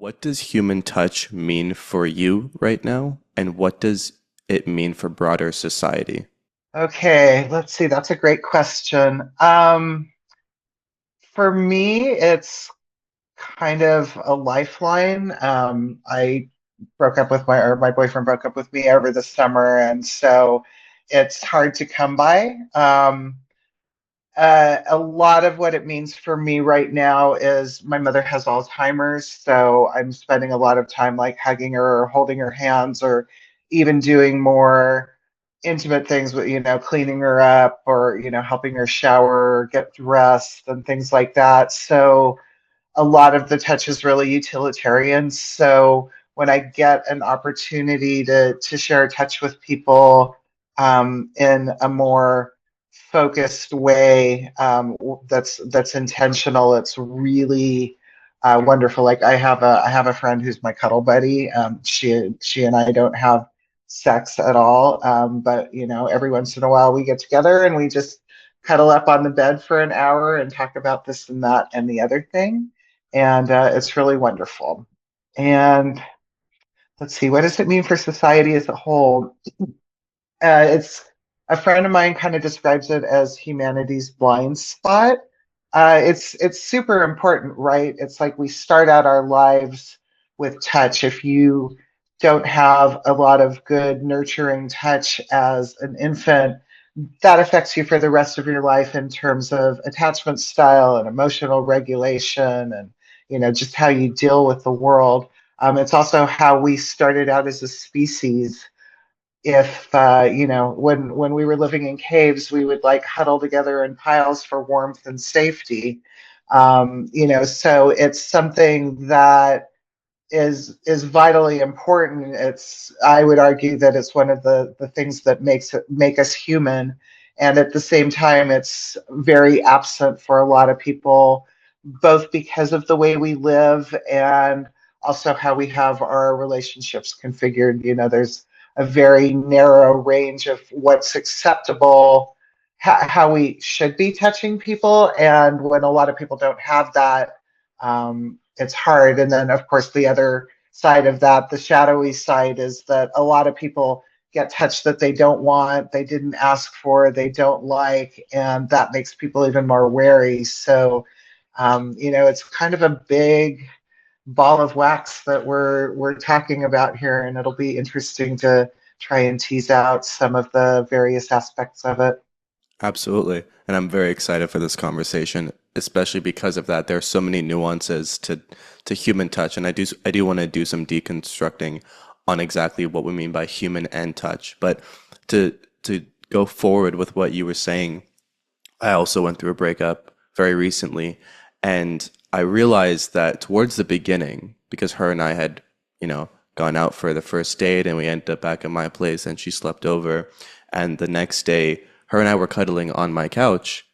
What does human touch mean for you right now? And what does it mean for broader society? Okay, let's see. That's a great question. For me, it's kind of a lifeline. I broke up with or my boyfriend broke up with me over the summer, and so it's hard to come by. A lot of what it means for me right now is my mother has Alzheimer's, so I'm spending a lot of time like hugging her or holding her hands or even doing more intimate things with, cleaning her up or, helping her shower, get dressed and things like that. So a lot of the touch is really utilitarian. So when I get an opportunity to share a touch with people in a more focused way, that's intentional, it's really wonderful. Like I have a friend who's my cuddle buddy. She and I don't have sex at all, but every once in a while we get together and we just cuddle up on the bed for an hour and talk about this and that and the other thing, and it's really wonderful. And let's see, what does it mean for society as a whole? It's a friend of mine kind of describes it as humanity's blind spot. It's super important, right? It's like we start out our lives with touch. If you don't have a lot of good nurturing touch as an infant, that affects you for the rest of your life in terms of attachment style and emotional regulation and just how you deal with the world. It's also how we started out as a species. If when we were living in caves, we would like huddle together in piles for warmth and safety. So it's something that is vitally important. It's, I would argue that it's one of the things that make us human, and at the same time, it's very absent for a lot of people, both because of the way we live and also how we have our relationships configured. There's a very narrow range of what's acceptable, how we should be touching people, and when a lot of people don't have that, it's hard. And then, of course, the other side of that, the shadowy side, is that a lot of people get touched that they don't want, they didn't ask for, they don't like, and that makes people even more wary. So, it's kind of a big ball of wax that we're talking about here, and it'll be interesting to try and tease out some of the various aspects of it. Absolutely. And I'm very excited for this conversation, especially because of that. There are so many nuances to human touch, and I do want to do some deconstructing on exactly what we mean by human and touch. But to go forward with what you were saying, I also went through a breakup very recently, and I realized that towards the beginning, because her and I had, gone out for the first date and we ended up back at my place and she slept over, and the next day her and I were cuddling on my couch,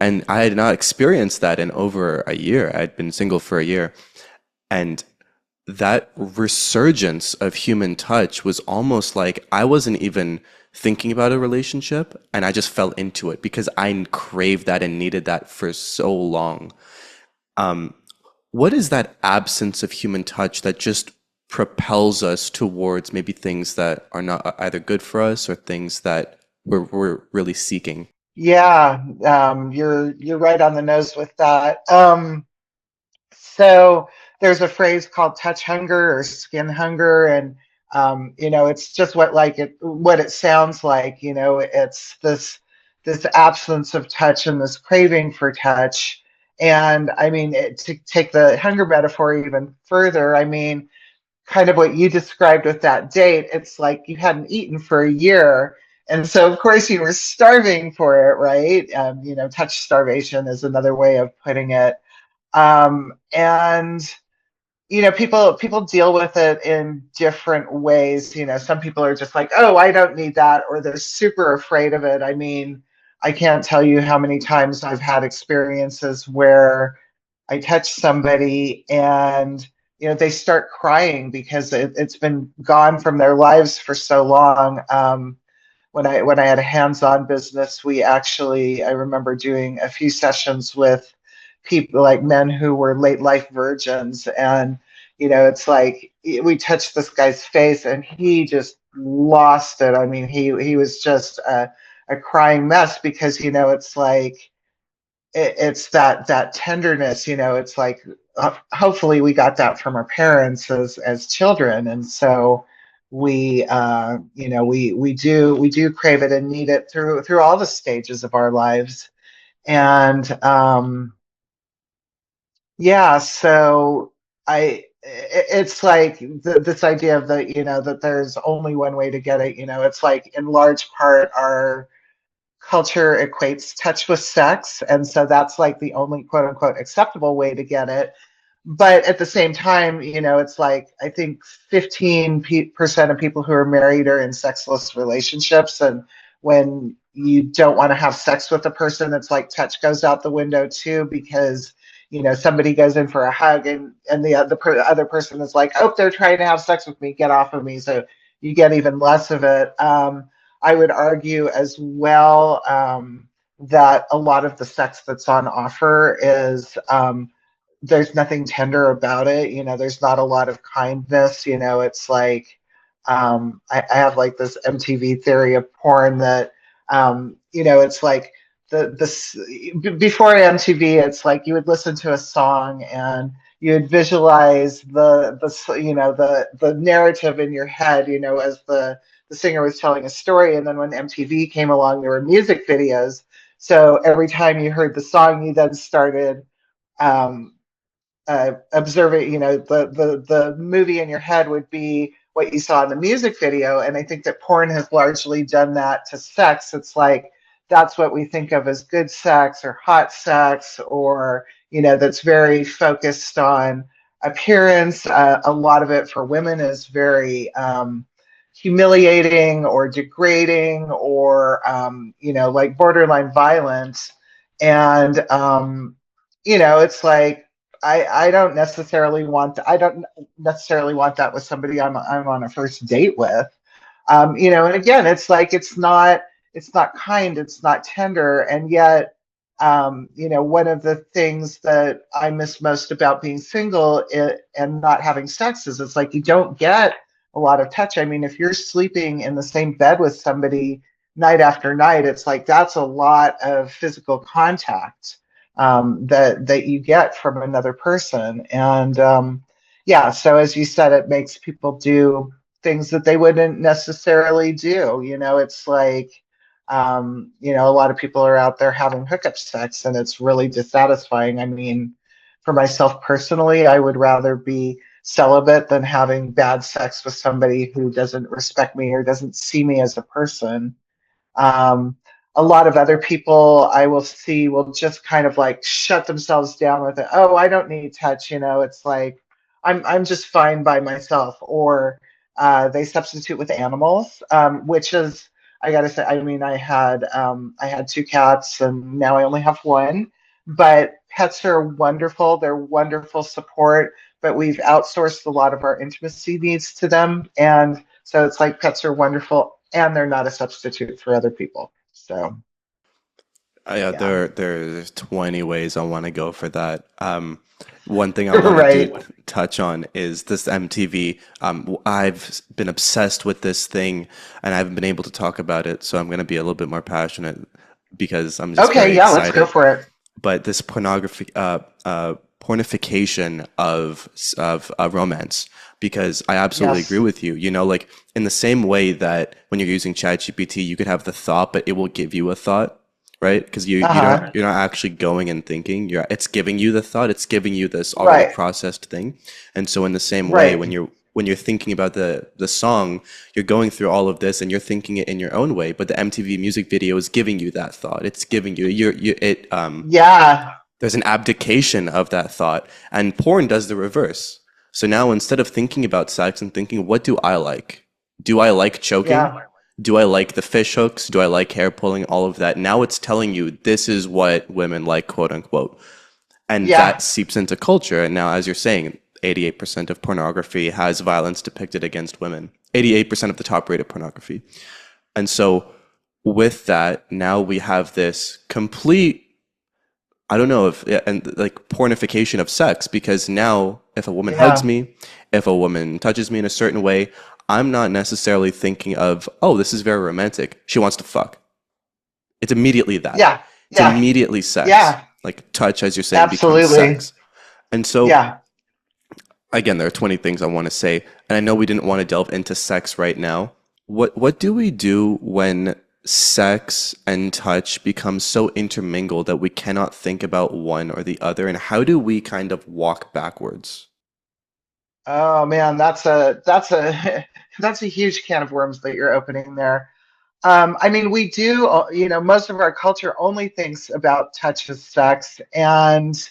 and I had not experienced that in over a year. I'd been single for a year, and that resurgence of human touch was almost like I wasn't even thinking about a relationship and I just fell into it because I craved that and needed that for so long. Um, what is that absence of human touch that just propels us towards maybe things that are not either good for us or things that we're really seeking? Yeah, you're right on the nose with that. So there's a phrase called touch hunger or skin hunger, and it's just what it sounds like. It's this absence of touch and this craving for touch. And I mean, to take the hunger metaphor even further, I mean, kind of what you described with that date, it's like you hadn't eaten for a year. And so, of course, you were starving for it, right? Touch starvation is another way of putting it. And people deal with it in different ways. Some people are just like, oh, I don't need that, or they're super afraid of it. I mean, I can't tell you how many times I've had experiences where I touch somebody and they start crying because it's been gone from their lives for so long. When I had a hands-on business, we actually, I remember doing a few sessions with people like men who were late life virgins. And, it's like we touched this guy's face and he just lost it. I mean, he was just a crying mess because, it's like, it's that tenderness, it's like hopefully we got that from our parents as children, and so we do crave it and need it through all the stages of our lives. And yeah, so it's like this idea of that there's only one way to get it. It's like in large part our culture equates touch with sex, and so that's like the only quote unquote acceptable way to get it. But at the same time, it's like I think 15% of people who are married are in sexless relationships, and when you don't want to have sex with a person, it's like touch goes out the window too, because somebody goes in for a hug and the other person is like, oh, they're trying to have sex with me, get off of me. So you get even less of it. I would argue as well that a lot of the sex that's on offer is there's nothing tender about it. There's not a lot of kindness. It's like I have like this MTV theory of porn that it's like before MTV, it's like you would listen to a song and you would visualize the narrative in your head, as the singer was telling a story. And then when MTV came along, there were music videos. So every time you heard the song, you then started um, observing, the movie in your head would be what you saw in the music video. And I think that porn has largely done that to sex. It's like that's what we think of as good sex or hot sex, or that's very focused on appearance. A lot of it for women is very humiliating or degrading, or like borderline violence. And it's like I don't necessarily want that with somebody I'm on a first date with. And again, it's like it's not kind, it's not tender, and yet one of the things that I miss most about being single and not having sex is it's like you don't get a lot of touch. I mean, if you're sleeping in the same bed with somebody night after night, it's like that's a lot of physical contact that you get from another person. And yeah, so as you said, it makes people do things that they wouldn't necessarily do. It's like a lot of people are out there having hookup sex, and it's really dissatisfying. I mean, for myself personally, I would rather be celibate than having bad sex with somebody who doesn't respect me or doesn't see me as a person. um, a lot of other people I will see will just kind of like shut themselves down with it. Oh, I don't need touch. It's like I'm just fine by myself. Or they substitute with animals, which is, I gotta say, I mean, I had two cats and now I only have one. But pets are wonderful. They're wonderful support. But we've outsourced a lot of our intimacy needs to them, and so it's like pets are wonderful and they're not a substitute for other people. So, Yeah, yeah. there's 20 ways I want to go for that. One thing I want to do Right. touch on is this MTV. I've been obsessed with this thing, and I haven't been able to talk about it, so I'm going to be a little bit more passionate because I'm just Okay, very yeah, let's go excited. for it. But this pornification of romance, because I absolutely agree Yes. with you. Like in the same way that when you're using ChatGPT, you could have the thought, but it will give you a thought, right? Because you you don't Uh-huh. you're not actually going and thinking. It's giving you the thought. It's giving you this already Right. processed thing. And so in the same way, Right. when you're thinking about the song, you're going through all of this and you're thinking it in your own way. But the MTV music video is giving you that thought. It's giving you you it Yeah. there's an abdication of that thought, and porn does the reverse. So now instead of thinking about sex and thinking, what do I like? Do I like choking? Yeah. Do I like the fish hooks? Do I like hair pulling? All of that. Now it's telling you this is what women like, quote unquote. And that Yeah. seeps into culture. And now, as you're saying, 88% of pornography has violence depicted against women. 88% of the top rated pornography. And so with that, now we have this complete I don't know if, yeah, and like pornification of sex, because now if a woman hugs Yeah, me, if a woman touches me in a certain way, I'm not necessarily thinking of, oh, this is very romantic. She wants to fuck. It's immediately that. yeah, It's yeah, immediately sex. yeah, Like touch, as you're saying, becomes absolutely. sex. And so, Yeah. again, there are 20 things I want to say, and I know we didn't want to delve into sex right now. What do we do when sex and touch become so intermingled that we cannot think about one or the other, and how do we kind of walk backwards? Oh man, that's a that's a huge can of worms that you're opening there. I mean, we do, most of our culture only thinks about touch as sex, and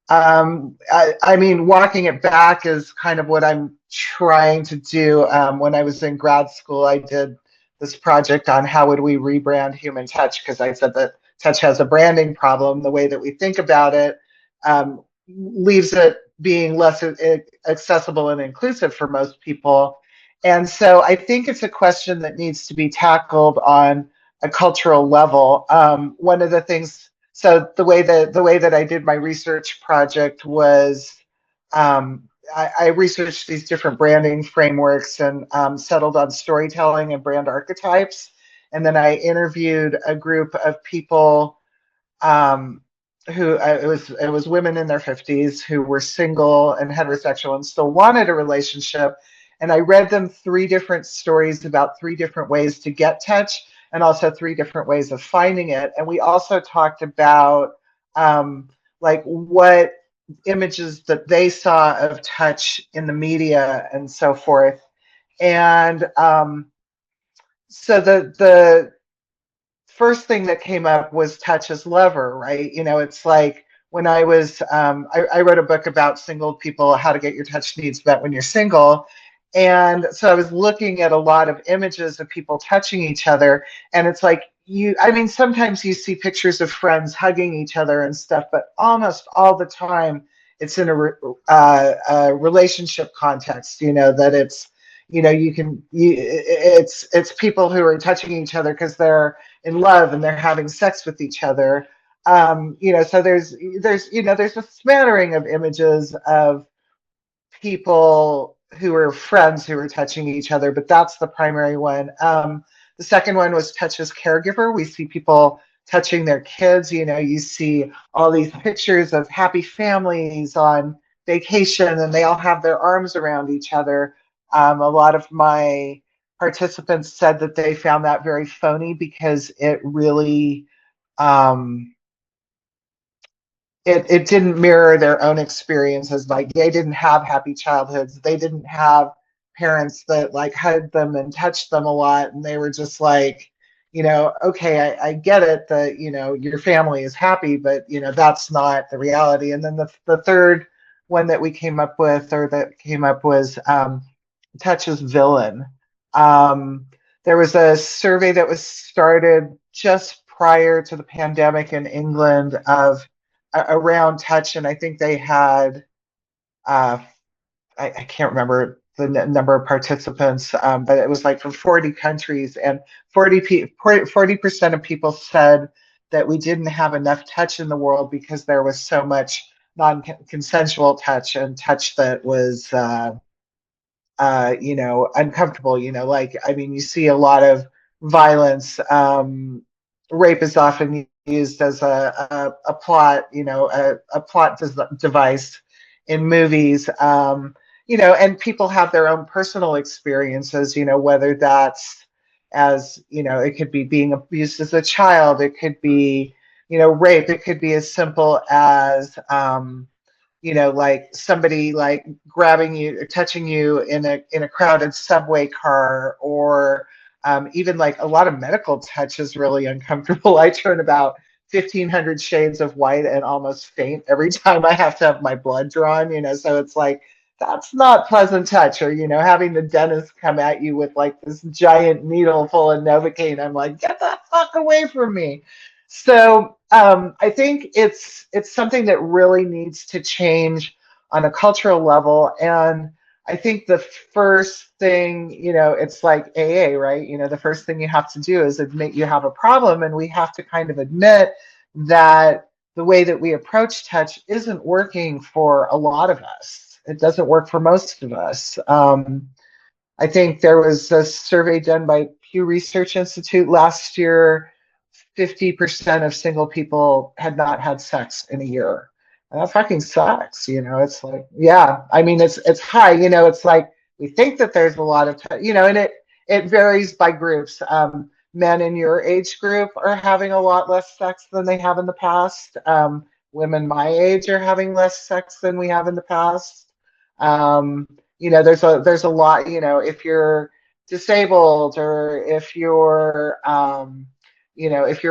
I mean, walking it back is kind of what I'm trying to do. When I was in grad school, I did this project on how would we rebrand human touch, because I said that touch has a branding problem. The way that we think about it leaves it being less accessible and inclusive for most people. And so I think it's a question that needs to be tackled on a cultural level. One of the things, so the way that I did my research project was I researched these different branding frameworks and settled on storytelling and brand archetypes. And then I interviewed a group of people um, who it was women in their 50s who were single and heterosexual and still wanted a relationship. And I read them three different stories about three different ways to get touch and also three different ways of finding it. And we also talked about like what images that they saw of touch in the media and so forth. And so the first thing that came up was touch as lover, right? It's like when I wrote a book about single people, how to get your touch needs met when you're single. And so I was looking at a lot of images of people touching each other. And it's like, I mean, sometimes you see pictures of friends hugging each other and stuff, but almost all the time it's in a relationship context, that it's people who are touching each other because they're in love and they're having sex with each other. So there's a smattering of images of people who are friends who are touching each other, but that's the primary one. The second one was touch as caregiver. We see people touching their kids. You see all these pictures of happy families on vacation and they all have their arms around each other. A lot of my participants said that they found that very phony because um, it didn't mirror their own experiences. Like they didn't have happy childhoods. They didn't have parents that like hugged them and touched them a lot. And they were just like, okay, I get it that, your family is happy, but, that's not the reality. And then the third one that we came up with or that came up was touch as villain. Um, there was a survey that was started just prior to the pandemic in England of around touch, and I think they had uh, I can't remember the number of participants, but it was like from 40 countries, and 40% of people said that we didn't have enough touch in the world because there was so much non-consensual touch and touch that was uncomfortable. Like, I mean, you see a lot of violence. Rape is often used as a plot, a plot device in movies. And people have their own personal experiences, whether that's it could be being abused as a child, it could be, rape, it could be as simple as, like somebody like grabbing you or touching you in a crowded subway car, or even like a lot of medical touch is really uncomfortable. I turn about 1,500 shades of white and almost faint every time I have to have my blood drawn, so it's like that's not pleasant touch. Or having the dentist come at you with like this giant needle full of Novocaine. I'm like, get the fuck away from me. So I think it's something that really needs to change on a cultural level. And I think the first thing, it's like AA, right? The first thing you have to do is admit you have a problem, and we have to kind of admit that the way that we approach touch isn't working for a lot of us. It doesn't work for most of us. I think there was a survey done by Pew Research Institute last year. 50% of single people had not had sex in a year. And that fucking sucks. It's like, yeah, I mean, it's high. It's like we think that there's a lot of, and it varies by groups. Men in your age group are having a lot less sex than they have in the past. Women my age are having less sex than we have in the past. Um, there's a lot. If you're disabled or if you're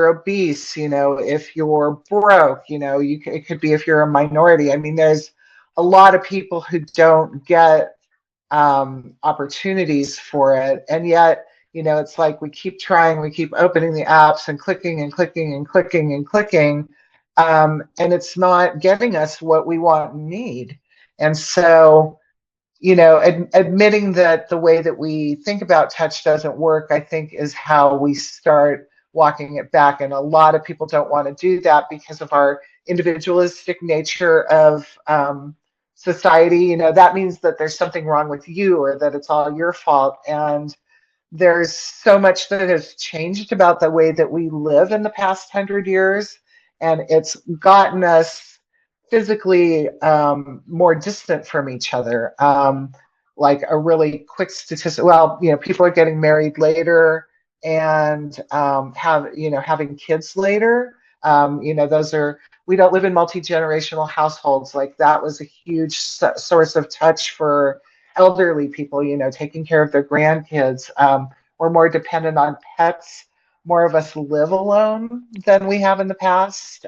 obese, if you're broke, it could be if you're a minority. I mean, there's a lot of people who don't get opportunities for it. And yet, it's like we keep trying, we keep opening the apps and clicking and clicking and clicking and clicking. And it's not getting us what we want and need. And so, admitting that the way that we think about touch doesn't work, I think, is how we start walking it back. And a lot of people don't want to do that because of our individualistic nature of society. That means that there's something wrong with you or that it's all your fault. And there's so much that has changed about the way that we live in the past 100 years, and it's gotten us physically more distant from each other. Like a really quick statistic, well, people are getting married later and having kids later. Those are We don't live in multi-generational households. Like that was a huge source of touch for elderly people, taking care of their grandkids. We're more dependent on pets. More of us live alone than we have in the past.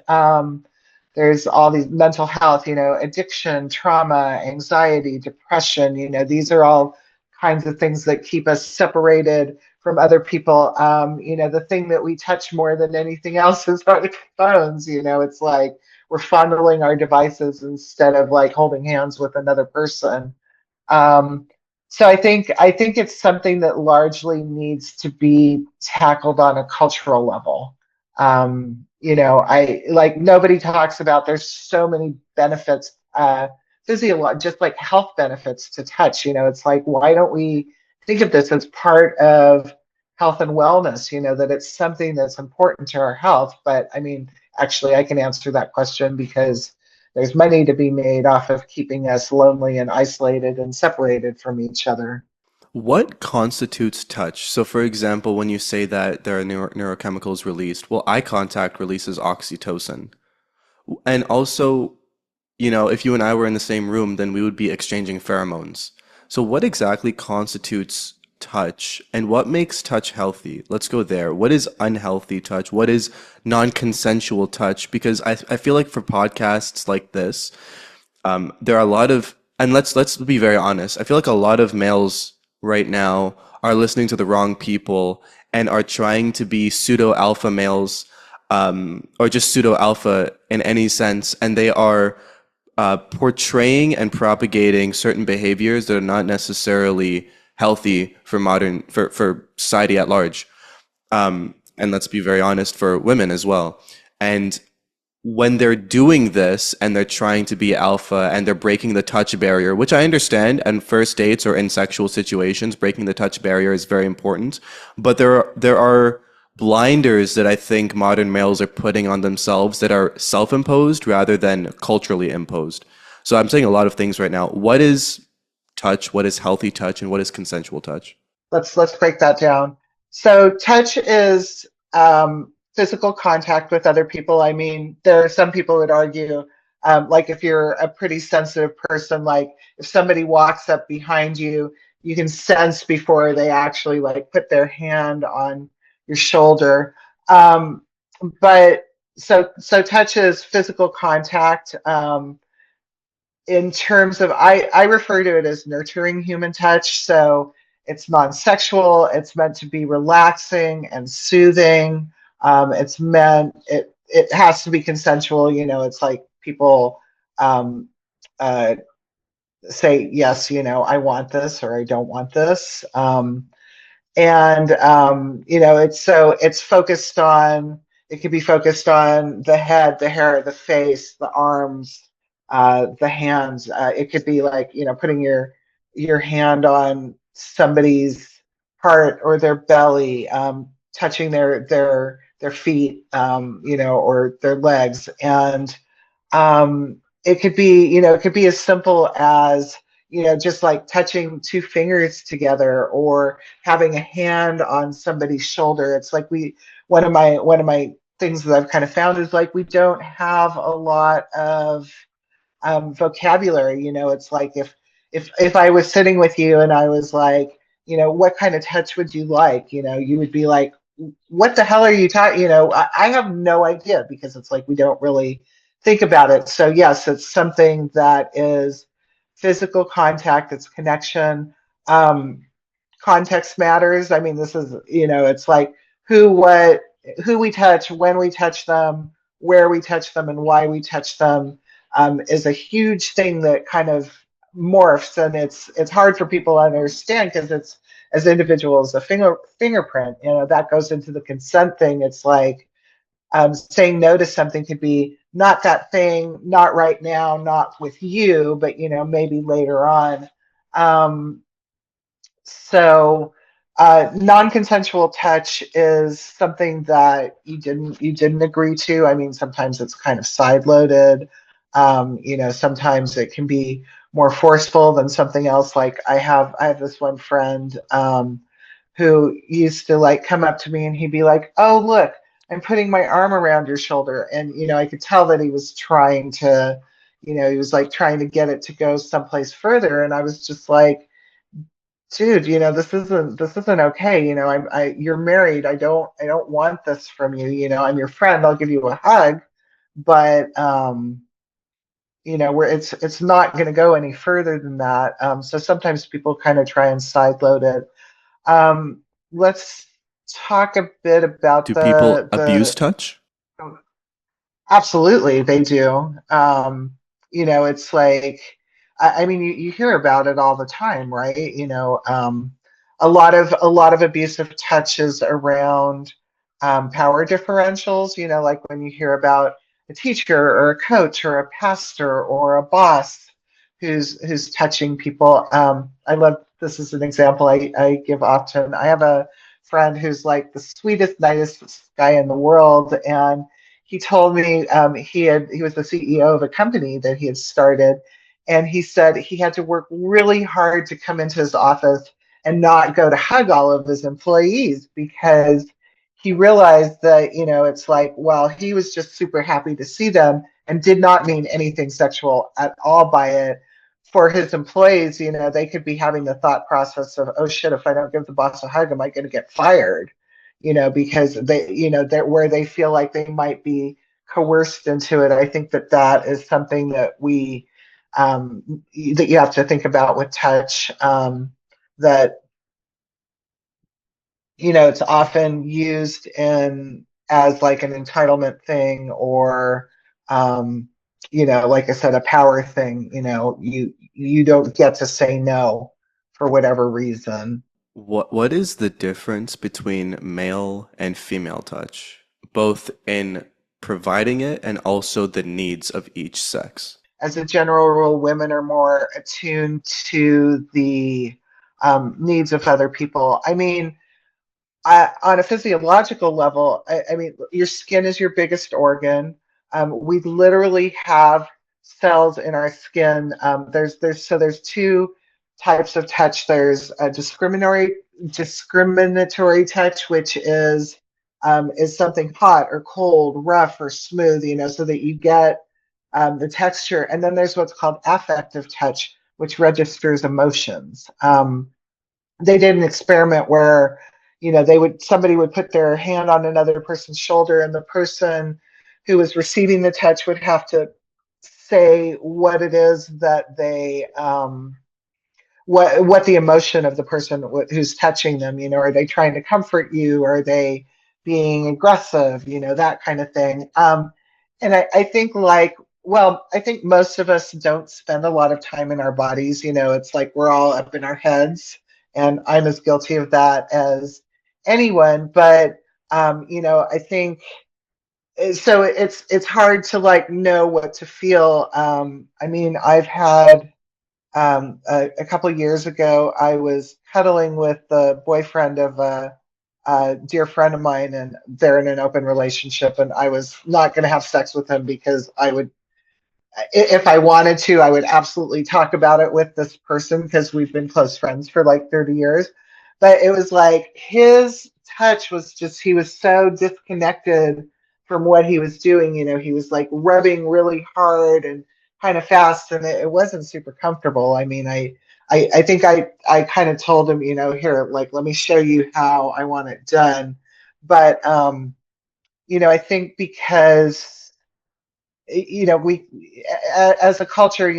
There's all these mental health, addiction, trauma, anxiety, depression. These are all kinds of things that keep us separated from other people. The thing that we touch more than anything else is our phones. It's like we're fondling our devices instead of like holding hands with another person. Um, so I think it's something that largely needs to be tackled on a cultural level. I like nobody talks about there's so many benefits, physiological, just like health benefits to touch. It's like why don't we think of this as part of health and wellness? That it's something that's important to our health. But I mean, actually, I can answer that question because there's money to be made off of keeping us lonely and isolated and separated from each other. What constitutes touch? So, for example, when you say that there are neurochemicals released, well, eye contact releases oxytocin. And also, if you and I were in the same room, then we would be exchanging pheromones. So, what exactly constitutes touch and what makes touch healthy? Let's go there. What is unhealthy touch? What is non-consensual touch? Because I feel like for podcasts like this, there are a lot of, and let's be very honest. I feel like a lot of males right now are listening to the wrong people and are trying to be pseudo alpha males, or just pseudo alpha in any sense, and they are portraying and propagating certain behaviors that are not necessarily healthy for for society at large. And let's be very honest, for women as well. And when they're doing this and they're trying to be alpha and they're breaking the touch barrier, which I understand, and first dates or in sexual situations, breaking the touch barrier is very important. But there are blinders that I think modern males are putting on themselves that are self-imposed rather than culturally imposed. So I'm saying a lot of things right now. What is touch? What is healthy touch? And what is consensual touch? Let's break that down. So touch is physical contact with other people. I mean, there are some people would argue, like if you're a pretty sensitive person, like if somebody walks up behind you, you can sense before they actually like put their hand on your shoulder. But so touch is physical contact. In terms of I refer to it as nurturing human touch. So it's non-sexual, it's meant to be relaxing and soothing. It has to be consensual. It's like people um, uh, say yes, I want this or I don't want this. And it's focused on It could be focused on the head, the hair, the face, the arms, the hands. It could be like, putting your hand on somebody's heart or their belly, touching their feet, or their legs. And it could be, it could be as simple as, just like touching two fingers together or having a hand on somebody's shoulder. It's like one of my things that I've kind of found is like we don't have a lot of vocabulary. It's like if I was sitting with you and I was like, what kind of touch would you like? You would be like, what the hell are you talking? I have no idea because it's like we don't really think about it. So yes, it's something that is physical contact, it's connection. Um, Context matters. I mean, this is, it's like who, what, who we touch, when we touch them, where we touch them, and why we touch them, is a huge thing that kind of morphs, and it's hard for people to understand because it's as individuals a fingerprint. That goes into the consent thing. It's like saying no to something could be not that thing, not right now, not with you, but maybe later on. Um, so, non-consensual touch is something that you didn't agree to. I mean, sometimes it's kind of side-loaded. Sometimes it can be more forceful than something else. Like I have this one friend who used to like come up to me and he'd be like, "Oh, look, I'm putting my arm around your shoulder," and I could tell that he was trying to, he was like trying to get it to go someplace further, and I was just like, dude, this isn't okay. You're married. I don't want this from you. I'm your friend. I'll give you a hug, but where it's not going to go any further than that. So sometimes people kind of try and sideload it. Let's talk a bit about Do people abuse the touch? Absolutely, they do. It's like, I mean, you hear about it all the time, right? A lot of abusive touches around power differentials. Like when you hear about a teacher or a coach or a pastor or a boss who's touching people. I love this is an example I give often. I have a friend who's like the sweetest, nicest guy in the world, and he told me he was the CEO of a company that he had started, and he said he had to work really hard to come into his office and not go to hug all of his employees because he realized that it's like, well, he was just super happy to see them and did not mean anything sexual at all by it. For his employees, they could be having the thought process of, oh shit, if I don't give the boss a hug, am I going to get fired? Because they're where they feel like they might be coerced into it. I think that is something that you have to think about with touch. That it's often used in as like an entitlement thing or like I said, a power thing. You don't get to say no for whatever reason. What is the difference between male and female touch, both in providing it and also the needs of each sex? As a general rule, women are more attuned to the needs of other people. I mean, on a physiological level, I mean, your skin is your biggest organ. We literally have cells in our skin. There's two types of touch. There's a discriminatory touch, which is something hot or cold, rough or smooth, so that you get the texture. And then there's what's called affective touch, which registers emotions. They did an experiment where somebody would put their hand on another person's shoulder, and the person who was receiving the touch would have to say what it is that they what the emotion of the person who's touching them. Are they trying to comfort you? Are they being aggressive? That kind of thing. And I think like, well, I think most of us don't spend a lot of time in our bodies. It's like we're all up in our heads, and I'm as guilty of that as anyone. But I think so it's hard to like know what to feel. I mean, I've had a couple of years ago, I was cuddling with the boyfriend of a dear friend of mine, and they're in an open relationship, and I was not going to have sex with him because I would, if I wanted to, I would absolutely talk about it with this person because we've been close friends for like 30 years. But it was like his touch was just, he was so disconnected from what he was doing. You know, he was like rubbing really hard and kind of fast, and it wasn't super comfortable. I mean, I think I kind of told him, you know, here, like, let me show you how I want it done. But, I think because we as a culture,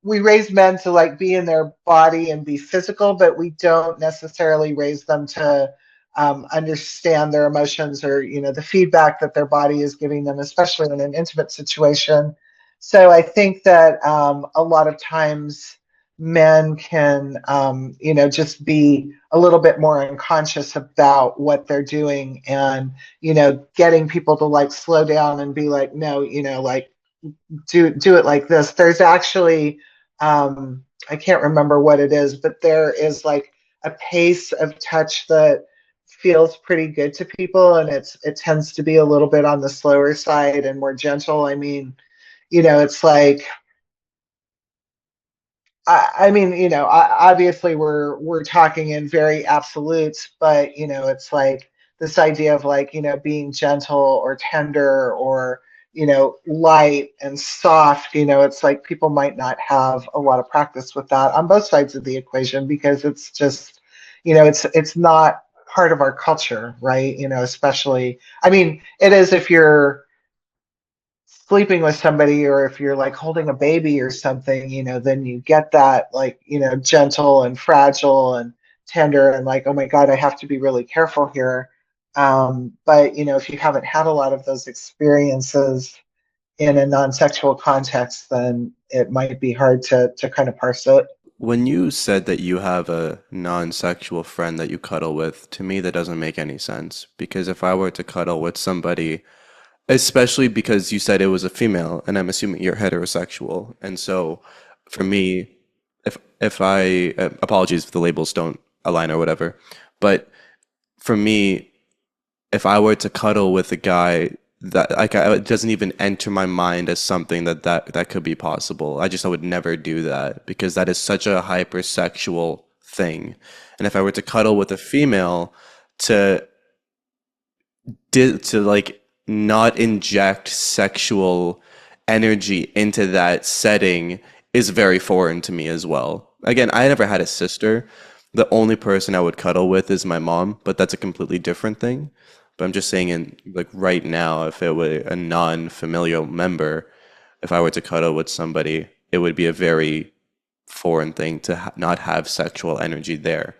we raise men to like be in their body and be physical, but we don't necessarily raise them to understand their emotions, or the feedback that their body is giving them, especially in an intimate situation. So I think that a lot of times men can just be a little bit more unconscious about what they're doing, and getting people to like slow down and be like, no, like do it like this. There's actually, I can't remember what it is, but there is like a pace of touch that feels pretty good to people, and it tends to be a little bit on the slower side and more gentle. I mean, it's like, I mean, obviously we're talking in very absolutes, but it's like this idea of like, being gentle or tender or light and soft. It's like people might not have a lot of practice with that on both sides of the equation, because it's just, it's not part of our culture, right? Especially, I mean, it is if you're sleeping with somebody, or if you're like holding a baby or something, then you get that like, gentle and fragile and tender, and like, oh my God, I have to be really careful here. But if you haven't had a lot of those experiences in a non-sexual context, then it might be hard to kind of parse it. When you said that you have a non-sexual friend that you cuddle with, to me that doesn't make any sense. Because if I were to cuddle with somebody, especially because you said it was a female, and I'm assuming you're heterosexual, and so for me, if I apologies if the labels don't align or whatever, but for me, if I were to cuddle with a guy that like it doesn't even enter my mind as something that could be possible. I would never do that because that is such a hypersexual thing. And if I were to cuddle with a female to to like not inject sexual energy into that setting is very foreign to me as well. Again, I never had a sister. The only person I would cuddle with is my mom, but that's a completely different thing. But I'm just saying, in like right now, if it were a non-familial member, if I were to cuddle with somebody, it would be a very foreign thing to not have sexual energy there.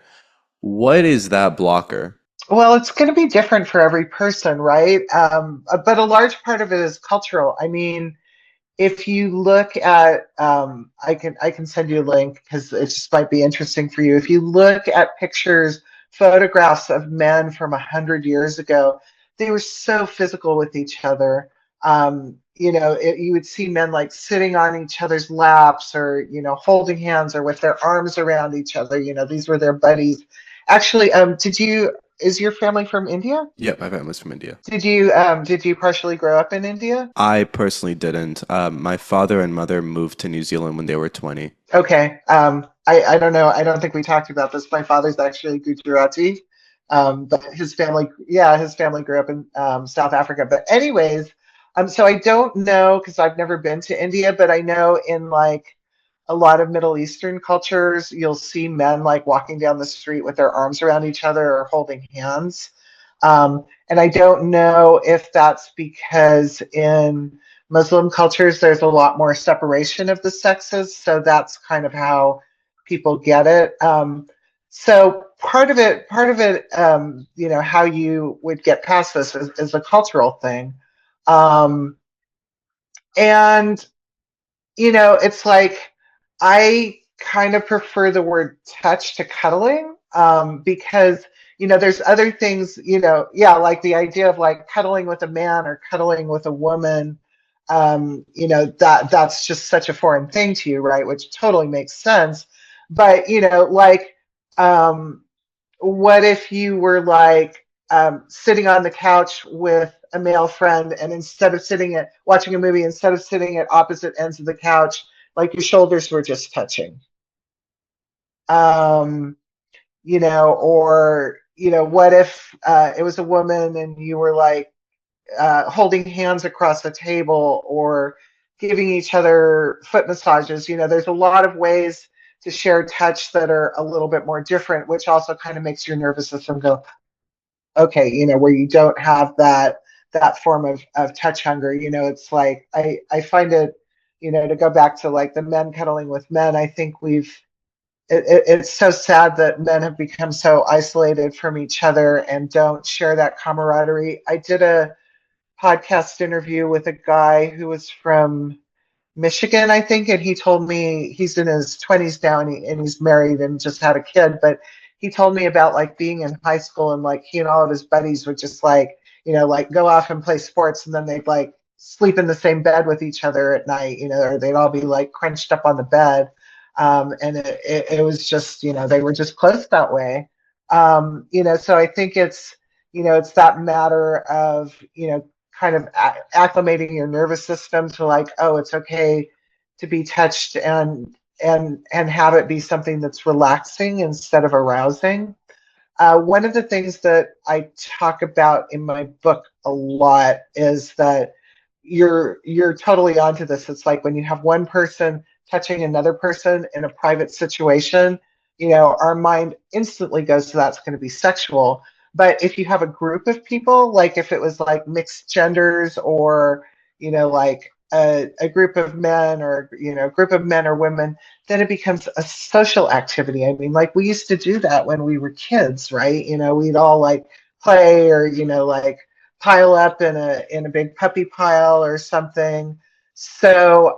What is that blocker? Well, it's going to be different for every person, right? But a large part of it is cultural. I mean, if you look at, I can send you a link because it just might be interesting for you. If you look at pictures, photographs of men from 100 years ago, they were so physical with each other. You would see men like sitting on each other's laps, or holding hands, or with their arms around each other. These were their buddies. Actually, did you? Is your family from India? Yep, my family's from India. Did you partially grow up in India? I personally didn't. My father and mother moved to New Zealand when they were 20. Okay. I don't know. I don't think we talked about this. My father's actually Gujarati, but his family grew up in South Africa. But anyways, so I don't know because I've never been to India, but I know in like a lot of Middle Eastern cultures, you'll see men like walking down the street with their arms around each other or holding hands. And I don't know if that's because in Muslim cultures, there's a lot more separation of the sexes. So that's kind of how people get it. So how you would get past this is a cultural thing. Um, and, it's like I kind of prefer the word touch to cuddling. because there's other things, yeah, like the idea of like cuddling with a man or cuddling with a woman, that's just such a foreign thing to you, right? Which totally makes sense. But like, um, what if you were like sitting on the couch with a male friend, and instead of sitting at watching a movie, instead of sitting at opposite ends of the couch, like your shoulders were just touching. Um, or what if it was a woman and you were like holding hands across the table or giving each other foot massages. There's a lot of ways to share touch that are a little bit more different, which also kind of makes your nervous system go, okay, where you don't have that form of touch hunger. It's like I find it, to go back to like the men cuddling with men, I think it's so sad that men have become so isolated from each other and don't share that camaraderie. I did a podcast interview with a guy who was from Michigan, I think, and he told me he's in his 20s now, and he's married and just had a kid. But he told me about like being in high school, and like he and all of his buddies would just like, like go off and play sports, and then they'd like sleep in the same bed with each other at night, or they'd all be like crunched up on the bed. And it was just, they were just close that way. So I think it's that matter of, kind of acclimating your nervous system to like, oh, it's okay to be touched, and have it be something that's relaxing instead of arousing. One of the things that I talk about in my book a lot is that you're totally onto this. It's like when you have one person touching another person in a private situation, our mind instantly goes to that's going to be sexual. But if you have a group of people, like if it was like mixed genders, or like a group of men, or a group of men or women, then it becomes a social activity. I mean, like we used to do that when we were kids, right? We'd all like play, or like pile up in a big puppy pile or something. So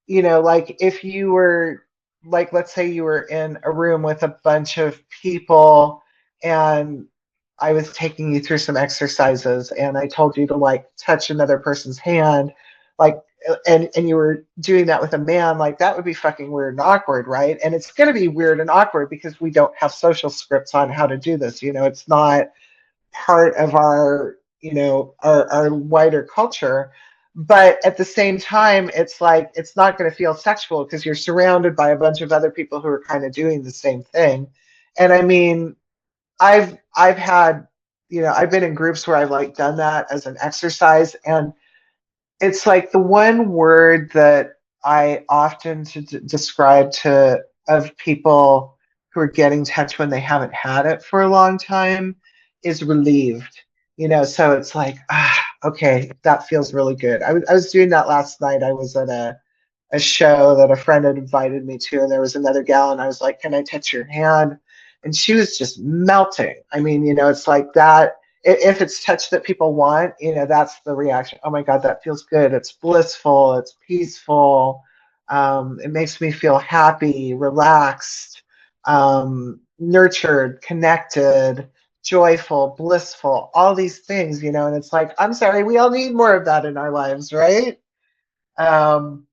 like if you were, like, let's say you were in a room with a bunch of people, and I was taking you through some exercises, and I told you to like touch another person's hand, like, and you were doing that with a man, like that would be fucking weird and awkward, right? And it's going to be weird and awkward because we don't have social scripts on how to do this. It's not part of our wider culture. But at the same time, it's like it's not going to feel sexual because you're surrounded by a bunch of other people who are kind of doing the same thing. And I mean, I've had, I've been in groups where I've like done that as an exercise, and it's like the one word that I often describe to of people who are getting touch when they haven't had it for a long time is relieved. So it's like, okay, that feels really good. I was doing that last night. I was at a show that a friend had invited me to, and there was another gal, and I was like, "Can I touch your hand?" And she was just melting. I mean, it's like that. If it's touch that people want, that's the reaction. Oh my God, that feels good. It's blissful. It's peaceful. It makes me feel happy, relaxed, nurtured, connected, joyful, blissful, all these things, and it's like, I'm sorry, we all need more of that in our lives, right? Um,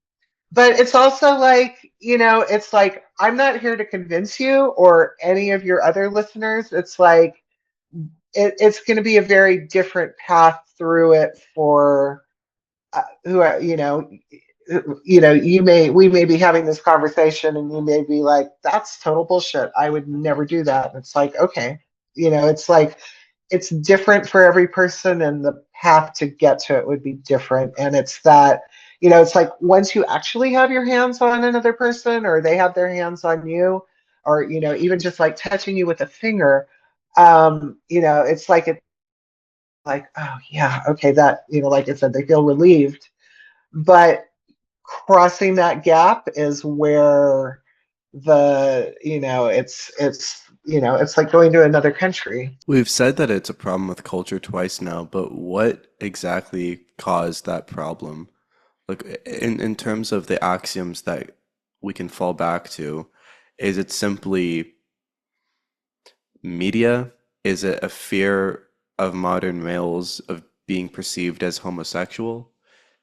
but it's also like, it's like, I'm not here to convince you or any of your other listeners. It's like, it's going to be a very different path through it for who are, we may be having this conversation, and you may be like, that's total bullshit. I would never do that. And it's like, okay, it's like, it's different for every person, and the path to get to it would be different. And it's that, it's like once you actually have your hands on another person, or they have their hands on you, or, even just like touching you with a finger, it's like, oh yeah, okay, that, like I said, they feel relieved. But crossing that gap is where it's like going to another country. We've said that it's a problem with culture twice now, but what exactly caused that problem? Like in terms of the axioms that we can fall back to, is it simply media? Is it a fear of modern males of being perceived as homosexual?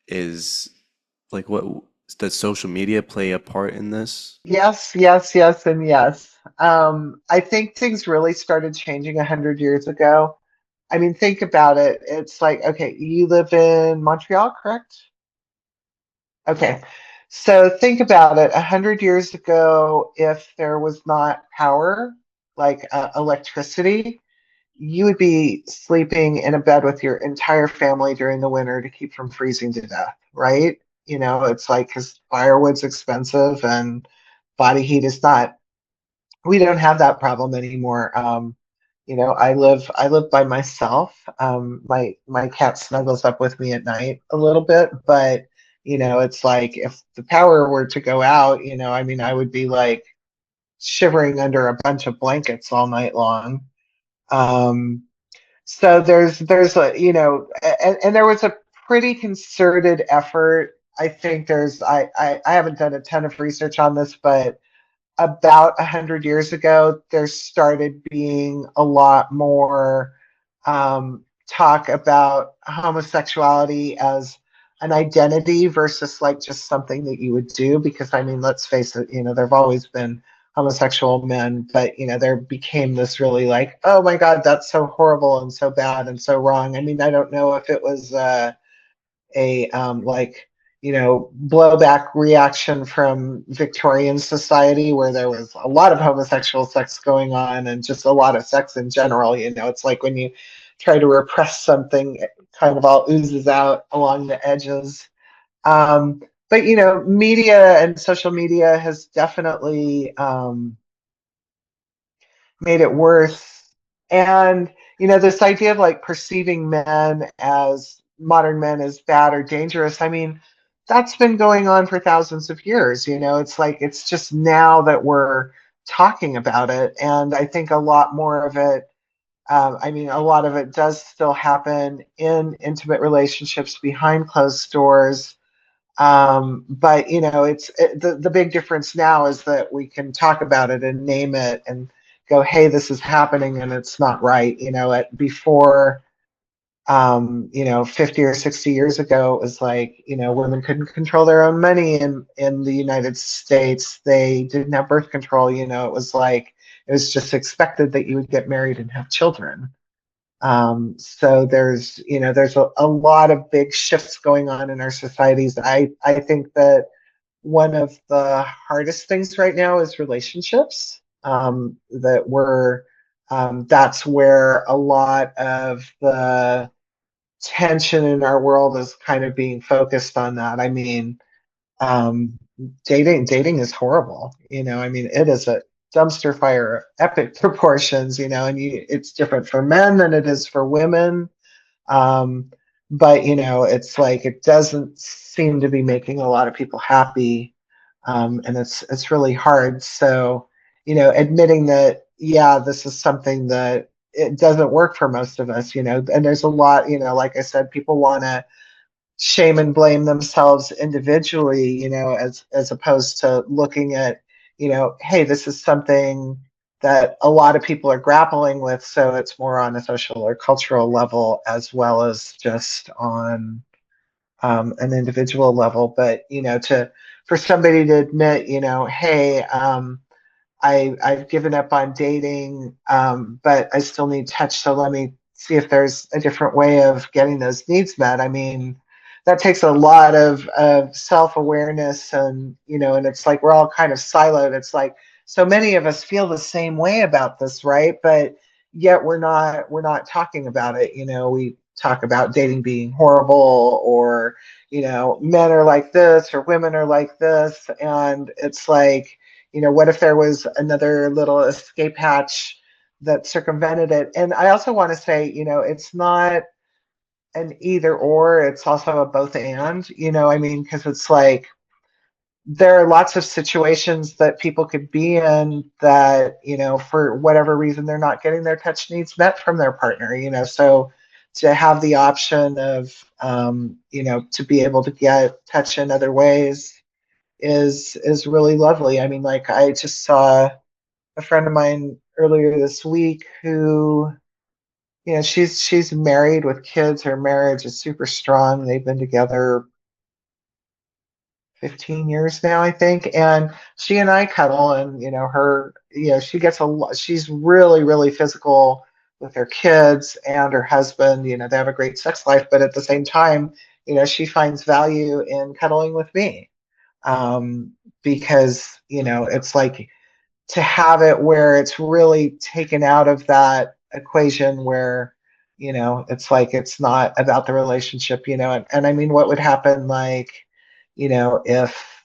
Is like what does social media play a part in this? Yes, yes, yes, and yes. I think things really started changing 100 years ago. I mean, think about it. It's like, okay, you live in Montreal, correct? Okay. So think about it. 100 years ago, if there was not power, like electricity, you would be sleeping in a bed with your entire family during the winter to keep from freezing to death, right? You know, it's like because firewood's expensive and body heat is not. We don't have that problem anymore. You know, I live by myself. My cat snuggles up with me at night a little bit, but you know, it's like if the power were to go out, you know, I mean, I would be like shivering under a bunch of blankets all night long. Um, so there's a and there was a pretty concerted effort. I think I haven't done a ton of research on this, but about 100 years ago, there started being a lot more talk about homosexuality as an identity versus like just something that you would do. Because I mean, let's face it, you know, there have always been homosexual men, but you know, there became this really like, oh my God, that's so horrible and so bad and so wrong. I mean, I don't know if it was a like you know blowback reaction from Victorian society where there was a lot of homosexual sex going on and just a lot of sex in general. You know, it's like when you try to repress something, it kind of all oozes out along the edges. Um, but you know, media and social media has definitely made it worse. And, you know, this idea of like perceiving men as modern men as bad or dangerous, I mean, that's been going on for thousands of years. You know, it's like it's just now that we're talking about it. And I think a lot more of it, I mean, a lot of it does still happen in intimate relationships behind closed doors. But you know, the big difference now is that we can talk about it and name it and go, "Hey, this is happening and it's not right." You know, at before, you know, 50 or 60 years ago, it was like, you know, women couldn't control their own money in the United States. They didn't have birth control. You know, it was like it was just expected that you would get married and have children. So there's, you know, there's a lot of big shifts going on in our societies. I think that one of the hardest things right now is relationships. That's where a lot of the tension in our world is kind of being focused on that. I mean, um, dating is horrible. You know, I mean, it is a dumpster fire of epic proportions. You know, and it's different for men than it is for women. Um, but you know, it's like it doesn't seem to be making a lot of people happy, and it's really hard. So, you know, admitting that yeah, this is something that it doesn't work for most of us. You know, and there's a lot. You know, like I said, people want to shame and blame themselves individually, you know, as opposed to looking at, you know, hey, this is something that a lot of people are grappling with, so it's more on a social or cultural level as well as just on an individual level. But you know, to for somebody to admit, you know, hey, I've given up on dating, but I still need touch. So let me see if there's a different way of getting those needs met. I mean, that takes a lot of self awareness, and you know, and it's like we're all kind of siloed. It's like so many of us feel the same way about this, right? But yet we're not talking about it. You know, we talk about dating being horrible, or you know, men are like this or women are like this, and it's like you know, what if there was another little escape hatch that circumvented it? And I also want to say, you know, it's not an either or, it's also a both and, you know, I mean, because it's like there are lots of situations that people could be in that, you know, for whatever reason, they're not getting their touch needs met from their partner, you know, so to have the option of, you know, to be able to get touch in other ways is really lovely. I mean, like I just saw a friend of mine earlier this week who, she's married with kids. Her marriage is super strong. They've been together 15 years now, I think. And she and I cuddle, and she gets a lot. She's really, really physical with her kids and her husband. They have a great sex life, but at the same time, she finds value in cuddling with me, because it's like to have it where it's really taken out of that equation where it's like it's not about the relationship, and I mean, what would happen, like, if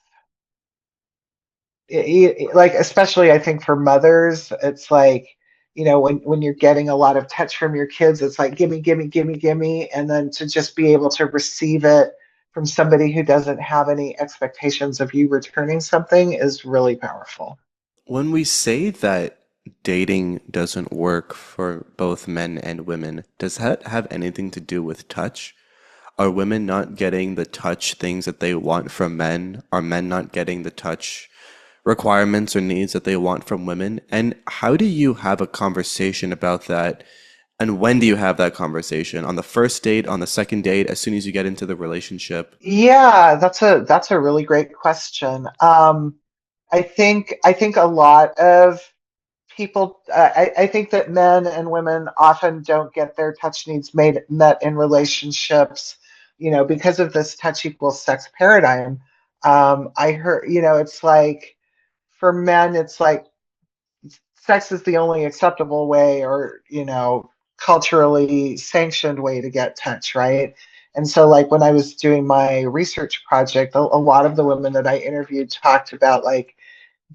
like, especially I think for mothers, it's like, when you're getting a lot of touch from your kids, it's like gimme, gimme, gimme, gimme, and then to just be able to receive it from somebody who doesn't have any expectations of you returning something is really powerful. When we say that dating doesn't work for both men and women, does that have anything to do with touch? Are women not getting the touch things that they want from men? Are men not getting the touch requirements or needs that they want from women? And how do you have a conversation about that? And when do you have that conversation? On the first date, on the second date, as soon as you get into the relationship? Yeah, that's a really great question. I think a lot of people, I think that men and women often don't get their touch needs met in relationships, because of this touch equals sex paradigm. I heard, it's like for men, it's like sex is the only acceptable way, or culturally sanctioned way to get touch, right? And so, like, when I was doing my research project, a lot of the women that I interviewed talked about, like,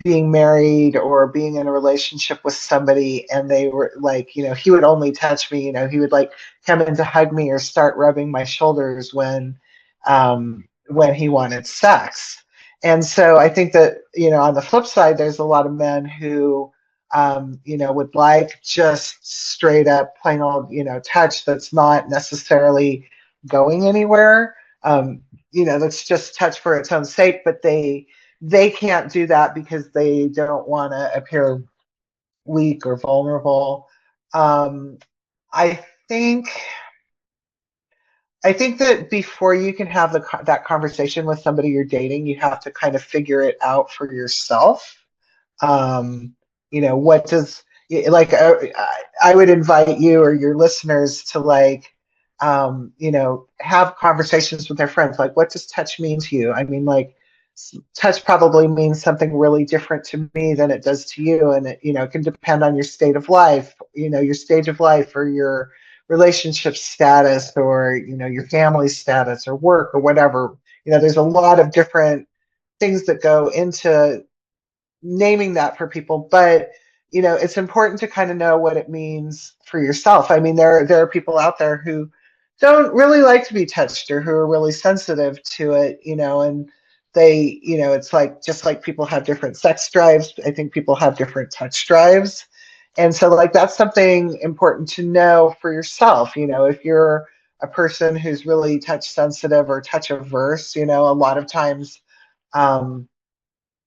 being married or being in a relationship with somebody, and they were like, he would only touch me, he would like come in to hug me or start rubbing my shoulders when he wanted sex. And so I think that, on the flip side, there's a lot of men who would like just straight up plain old, touch that's not necessarily going anywhere. That's just touch for its own sake, but they can't do that because they don't want to appear weak or vulnerable. Um, I think I think that before you can have that conversation with somebody you're dating, you have to kind of figure it out for yourself. um, what does, like, I would invite you or your listeners to, like, have conversations with their friends, like, what does touch mean to you? I mean, like, touch probably means something really different to me than it does to you, and it can depend on your state of life, your stage of life, or your relationship status, or your family status, or work, or whatever. There's a lot of different things that go into naming that for people, but it's important to kind of know what it means for yourself. I mean, there are people out there who don't really like to be touched, or who are really sensitive to it, and they, it's like, just like people have different sex drives, I think people have different touch drives. And so, like, that's something important to know for yourself. If you're a person who's really touch sensitive or touch averse, a lot of times, um,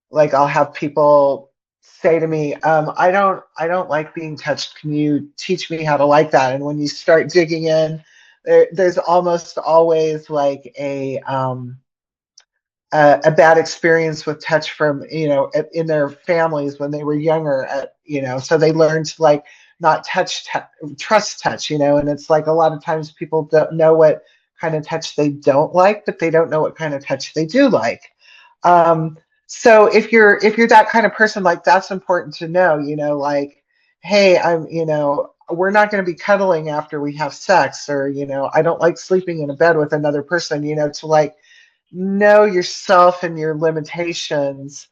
like, I'll have people say to me, I don't like being touched. Can you teach me how to like that? And when you start digging in, there's almost always like a bad experience with touch from, in their families when they were younger, so they learned to, like, not trust touch, and it's like a lot of times people don't know what kind of touch they don't like, but they don't know what kind of touch they do like. So if you're that kind of person, like, that's important to know, like, hey, we're not going to be cuddling after we have sex, or I don't like sleeping in a bed with another person, to, like, know yourself and your limitations,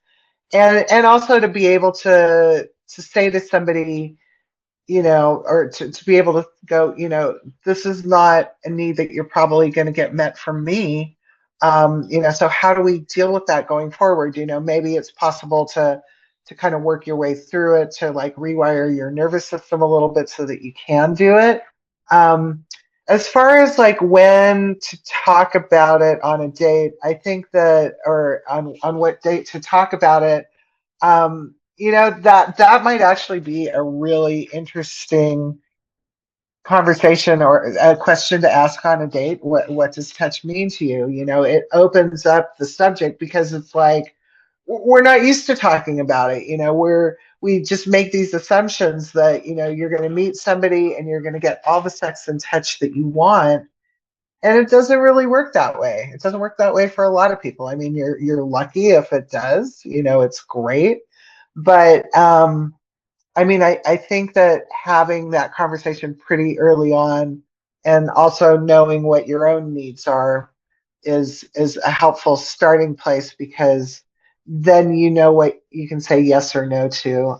and also to be able to say to somebody, or to be able to go, this is not a need that you're probably going to get met from me. So how do we deal with that going forward? Maybe it's possible to kind of work your way through it, to, like, rewire your nervous system a little bit so that you can do it. Um, as far as, like, when to talk about it on a date, I think that, or on what date to talk about it, that might actually be a really interesting conversation or a question to ask on a date. What does touch mean to you? It opens up the subject because it's like we're not used to talking about it. We just make these assumptions that you're going to meet somebody and you're going to get all the sex and touch that you want, and it doesn't really work that way. It doesn't work that way for a lot of people. I mean, you're lucky if it does. It's great, but I mean, I think that having that conversation pretty early on and also knowing what your own needs are is a helpful starting place, because then you know what you can say yes or no to.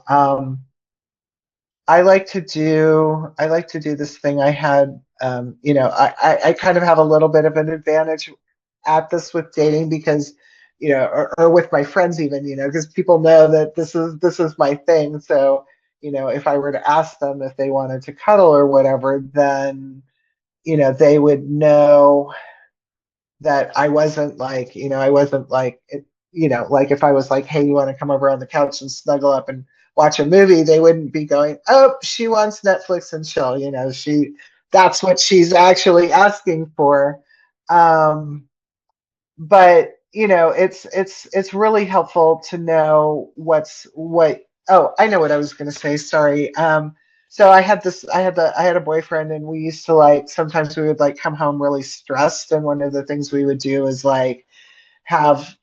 I like to do this thing I had. I kind of have a little bit of an advantage at this with dating, because or with my friends even, because people know that this is my thing. So if I were to ask them if they wanted to cuddle or whatever, then they would know that I wasn't like, like if I was like, hey, you want to come over on the couch and snuggle up and watch a movie, they wouldn't be going, oh, she wants Netflix and chill. That's what she's actually asking for. Um, but it's really helpful to know what. Oh, I know what I was going to say. Sorry. So I had a boyfriend, and we used to, like, sometimes we would like come home really stressed, and one of the things we would do is like have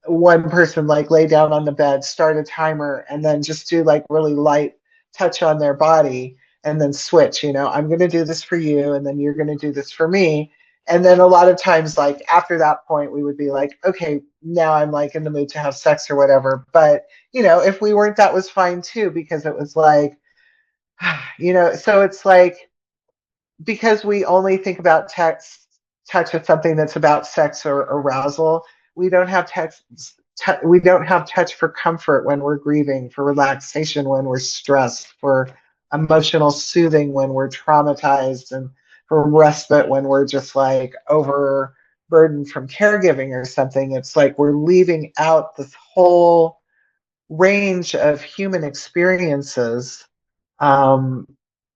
one person like lay down on the bed, start a timer, and then just do like really light touch on their body, and then switch. I'm going to do this for you, and then you're going to do this for me. And then a lot of times, like after that point, we would be like, okay, now I'm like in the mood to have sex or whatever. But if we weren't, that was fine too, because it was like, so it's like, because we only think about touch as something that's about sex or arousal, we don't have we don't have touch for comfort when we're grieving, for relaxation when we're stressed, for emotional soothing when we're traumatized, and for respite when we're just like overburdened from caregiving or something. It's like we're leaving out this whole range of human experiences, um,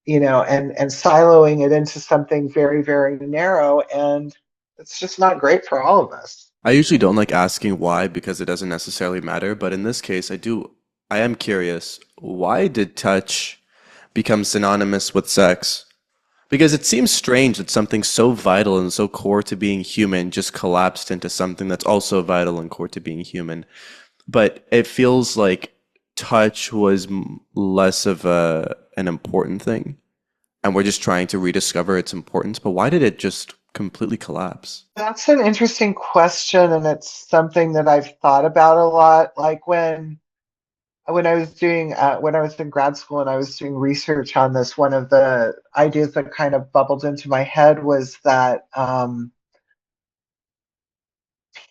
and siloing it into something very, very narrow, and it's just not great for all of us. I usually don't like asking why because it doesn't necessarily matter, but in this case, I am curious, why did touch become synonymous with sex? Because it seems strange that something so vital and so core to being human just collapsed into something that's also vital and core to being human. But it feels like touch was less of an important thing, and we're just trying to rediscover its importance. But why did it just completely collapse? That's an interesting question, and it's something that I've thought about a lot. Like when I was in grad school and I was doing research on this, one of the ideas that kind of bubbled into my head was that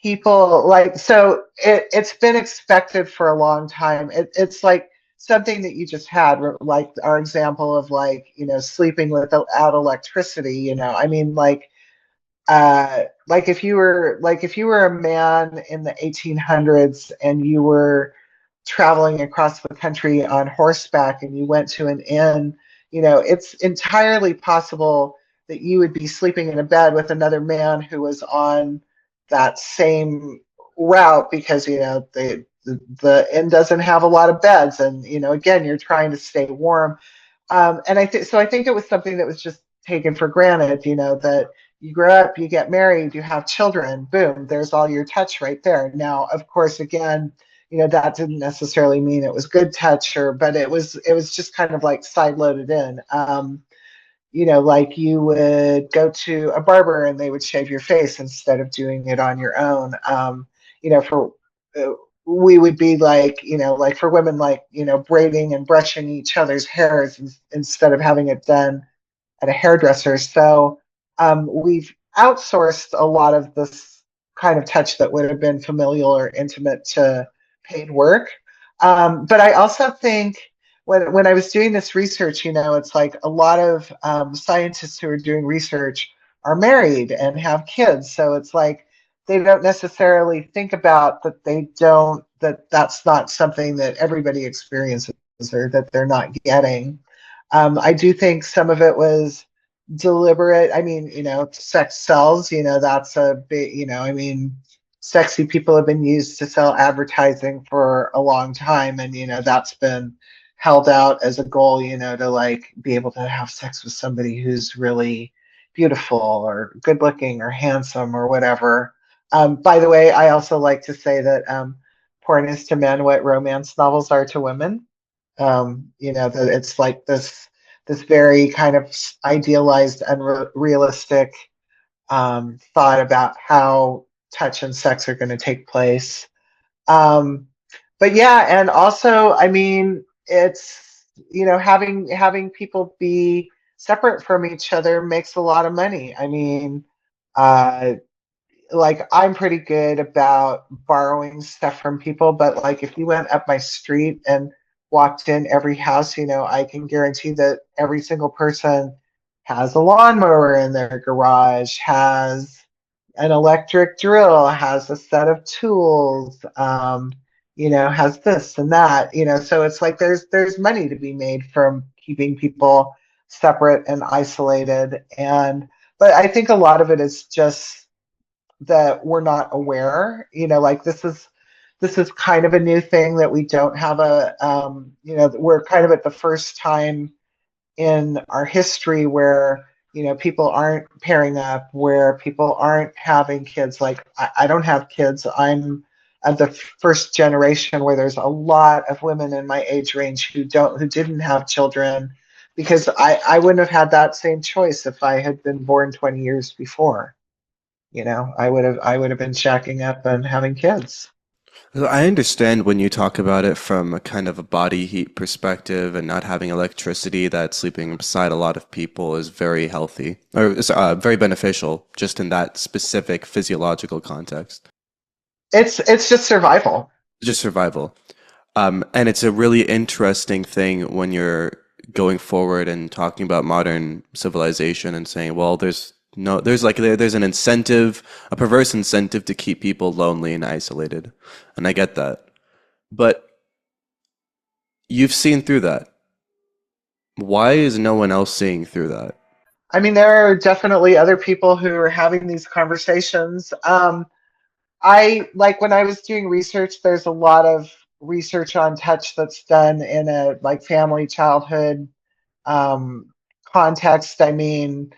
people, like, so it's been expected for a long time. It's like something that you just had, like our example of, like, sleeping without electricity. I mean, like if you were a man in the 1800s and you were traveling across the country on horseback and you went to an inn, it's entirely possible that you would be sleeping in a bed with another man who was on that same route, because the inn doesn't have a lot of beds, and again, you're trying to stay warm. And I think it was something that was just taken for granted, that you grow up, you get married, you have children, boom, there's all your touch right there. Now, of course, again, that didn't necessarily mean it was good touch, but it was just kind of like side loaded in. Like you would go to a barber and they would shave your face instead of doing it on your own. For we would be like, like for women, like, braiding and brushing each other's hairs instead of having it done at a hairdresser. So we've outsourced a lot of this kind of touch that would have been familial or intimate to paid work. But I also think when I was doing this research, it's like a lot of scientists who are doing research are married and have kids. So it's like they don't necessarily think about that they don't that that's not something that everybody experiences or that they're not getting. I do think some of it was deliberate. I mean, sex sells, that's a big, I mean, sexy people have been used to sell advertising for a long time. And, that's been held out as a goal, to like be able to have sex with somebody who's really beautiful or good looking or handsome or whatever. By the way, I also like to say that porn is to men what romance novels are to women. That it's like this very kind of idealized and realistic thought about how touch and sex are going to take place. Um, but yeah, and also, I mean, it's having people be separate from each other makes a lot of money. I mean, uh, like I'm pretty good about borrowing stuff from people, but like if you went up my street and walked in every house, I can guarantee that every single person has a lawnmower in their garage, has an electric drill, has a set of tools, has this and that, so it's like there's money to be made from keeping people separate and isolated. And but I think a lot of it is just that we're not aware. Like this is kind of a new thing that we don't have we're kind of at the first time in our history where people aren't pairing up, where people aren't having kids. Like I don't have kids. I'm of the first generation where there's a lot of women in my age range who didn't have children because I wouldn't have had that same choice if I had been born 20 years before. I would have been shacking up and having kids. So I understand when you talk about it from a kind of a body heat perspective and not having electricity, that sleeping beside a lot of people is very healthy or is very beneficial just in that specific physiological context. It's just survival. Just survival. And it's a really interesting thing when you're going forward and talking about modern civilization and saying, well, there's an incentive, a perverse incentive to keep people lonely and isolated. And I get that. But you've seen through that. Why is no one else seeing through that? I mean, there are definitely other people who are having these conversations. I like when I was doing research, there's a lot of research on touch that's done in a like family childhood um, context. I mean,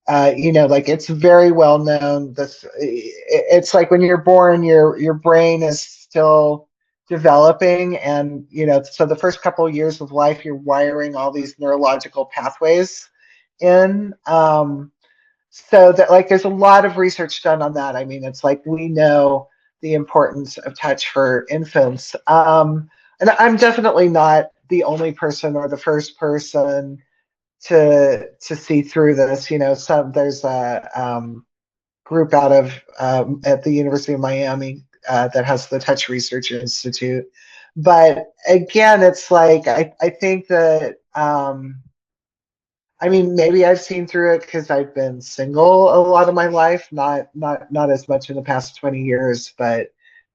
like it's very well known. It's like when you're born, your brain is still developing, and so the first couple of years of life, you're wiring all these neurological pathways in. So that like there's a lot of research done on that. I mean, it's like we know the importance of touch for infants. And I'm definitely not the only person or the first person to see through this. There's a group out of at the University of Miami that has the Touch Research Institute. But again, it's like I think that I mean maybe I've seen through it because I've been single a lot of my life, not as much in the past 20 years, but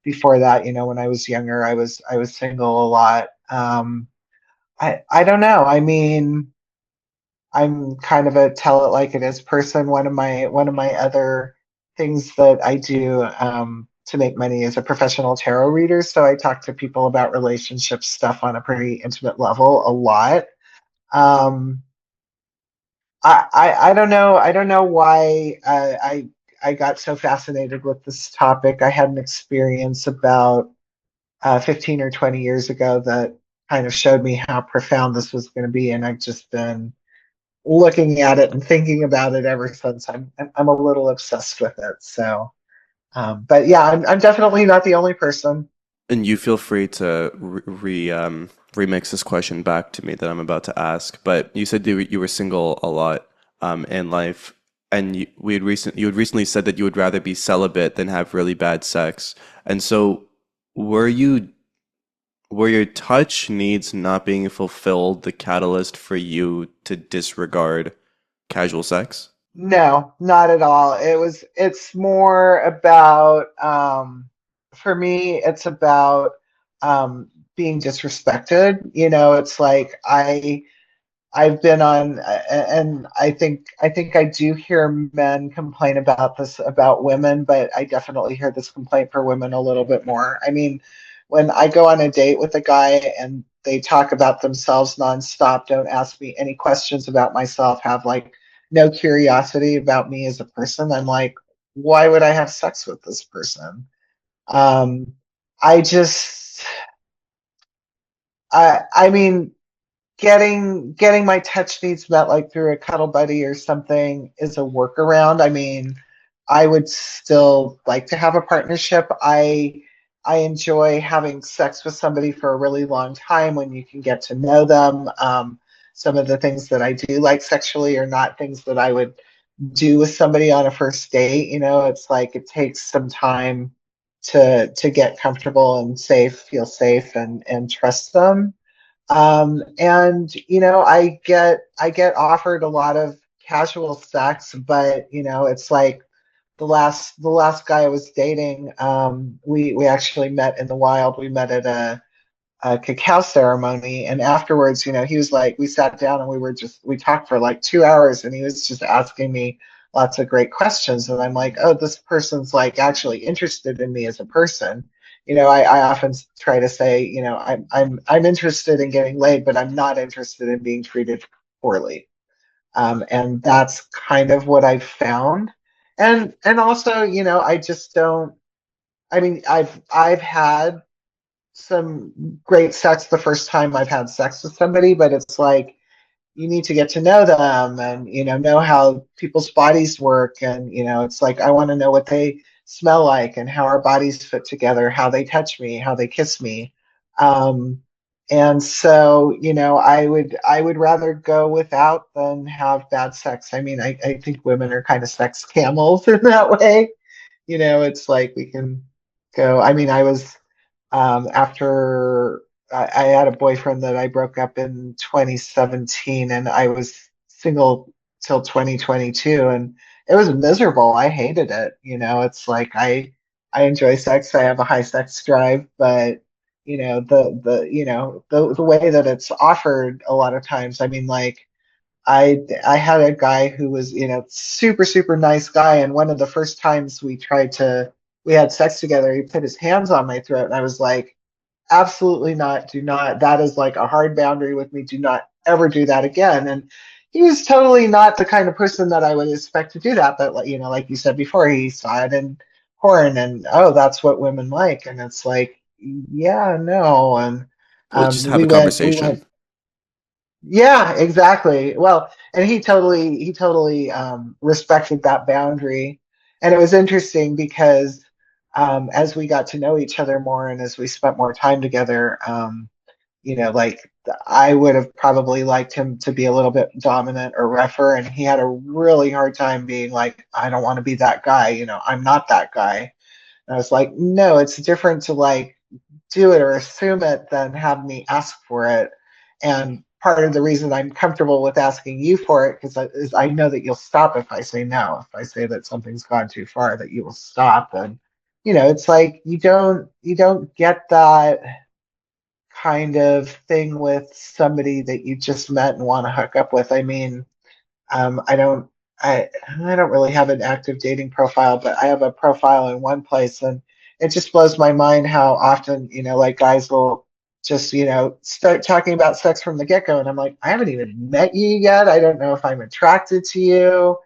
before that, when I was younger, I was single a lot. I don't know. I mean, I'm kind of a tell it like it is person. One of my other things that I do to make money is a professional tarot reader. So I talk to people about relationship stuff on a pretty intimate level a lot. Um, I don't know. I don't know why I got so fascinated with this topic. I had an experience about 15 or 20 years ago that kind of showed me how profound this was going to be, and I've just been looking at it and thinking about it ever since. I'm a little obsessed with it. So, but yeah, I'm definitely not the only person. And you feel free to remix this question back to me that I'm about to ask. But you said you were single a lot in life, and you had recently said that you would rather be celibate than have really bad sex. And so, were you were your touch needs not being fulfilled the catalyst for you to disregard casual sex? No, not at all. It's more about, for me, it's about um, being disrespected. It's like I've been on, and I think I do hear men complain about this about women, but I definitely hear this complaint for women a little bit more. I mean, when I go on a date with a guy and they talk about themselves nonstop, don't ask me any questions about myself, have like no curiosity about me as a person, I'm like, why would I have sex with this person? Um, I just, I mean, getting my touch needs met like through a cuddle buddy or something is a workaround. I mean, I would still like to have a partnership. I enjoy having sex with somebody for a really long time when you can get to know them. Some of the things that I do like sexually are not things that I would do with somebody on a first date. It's like it takes some time to get comfortable and feel safe and trust them. And I get offered a lot of casual sex, but it's like the last guy I was dating, we actually met in the wild. We met at a cacao ceremony, and afterwards, he was like, we sat down and we talked for like 2 hours, and he was just asking me lots of great questions, and I'm like, oh, this person's like actually interested in me as a person. I often try to say, I'm interested in getting laid, but I'm not interested in being treated poorly. And that's kind of what I've found. And also, I just don't. I mean, I've had some great sex the first time I've had sex with somebody, but it's like you need to get to know them and know how people's bodies work, and it's like I want to know what they smell like and how our bodies fit together, how they touch me, how they kiss me. um and so I would rather go without than have bad sex. I mean, I think women are kind of sex camels in that way. It's like we can go. I mean, after I had a boyfriend that I broke up in 2017, and I was single till 2022, and it was miserable. I hated it. It's like I enjoy sex. I have a high sex drive, but the way that it's offered a lot of times. I mean, like I had a guy who was super super nice guy, and one of the first times we had sex together, he put his hands on my throat, and I was like, absolutely not. Do not. That is like a hard boundary with me. Do not ever do that again. And he was totally not the kind of person that I would expect to do that. But like you said before, he saw it in porn, and oh, that's what women like. And it's like, yeah, no. And Well, just have we a went. conversation. Yeah, exactly. Well, and he totally respected that boundary, and it was interesting because as we got to know each other more and as we spent more time together, like I would have probably liked him to be a little bit dominant or rougher, and he had a really hard time being like, I don't want to be that guy. I'm not that guy. And I was like, no, it's different to like do it or assume it than have me ask for it. And part of the reason I'm comfortable with asking you for it is I know that you'll stop if I say no. If I say that something's gone too far, that you will stop. And it's like you don't get that kind of thing with somebody that you just met and want to hook up with. I mean, I don't I don't really have an active dating profile, but I have a profile in one place, and it just blows my mind how often, like guys will just, start talking about sex from the get-go, and I'm like, I haven't even met you yet. I don't know if I'm attracted to you.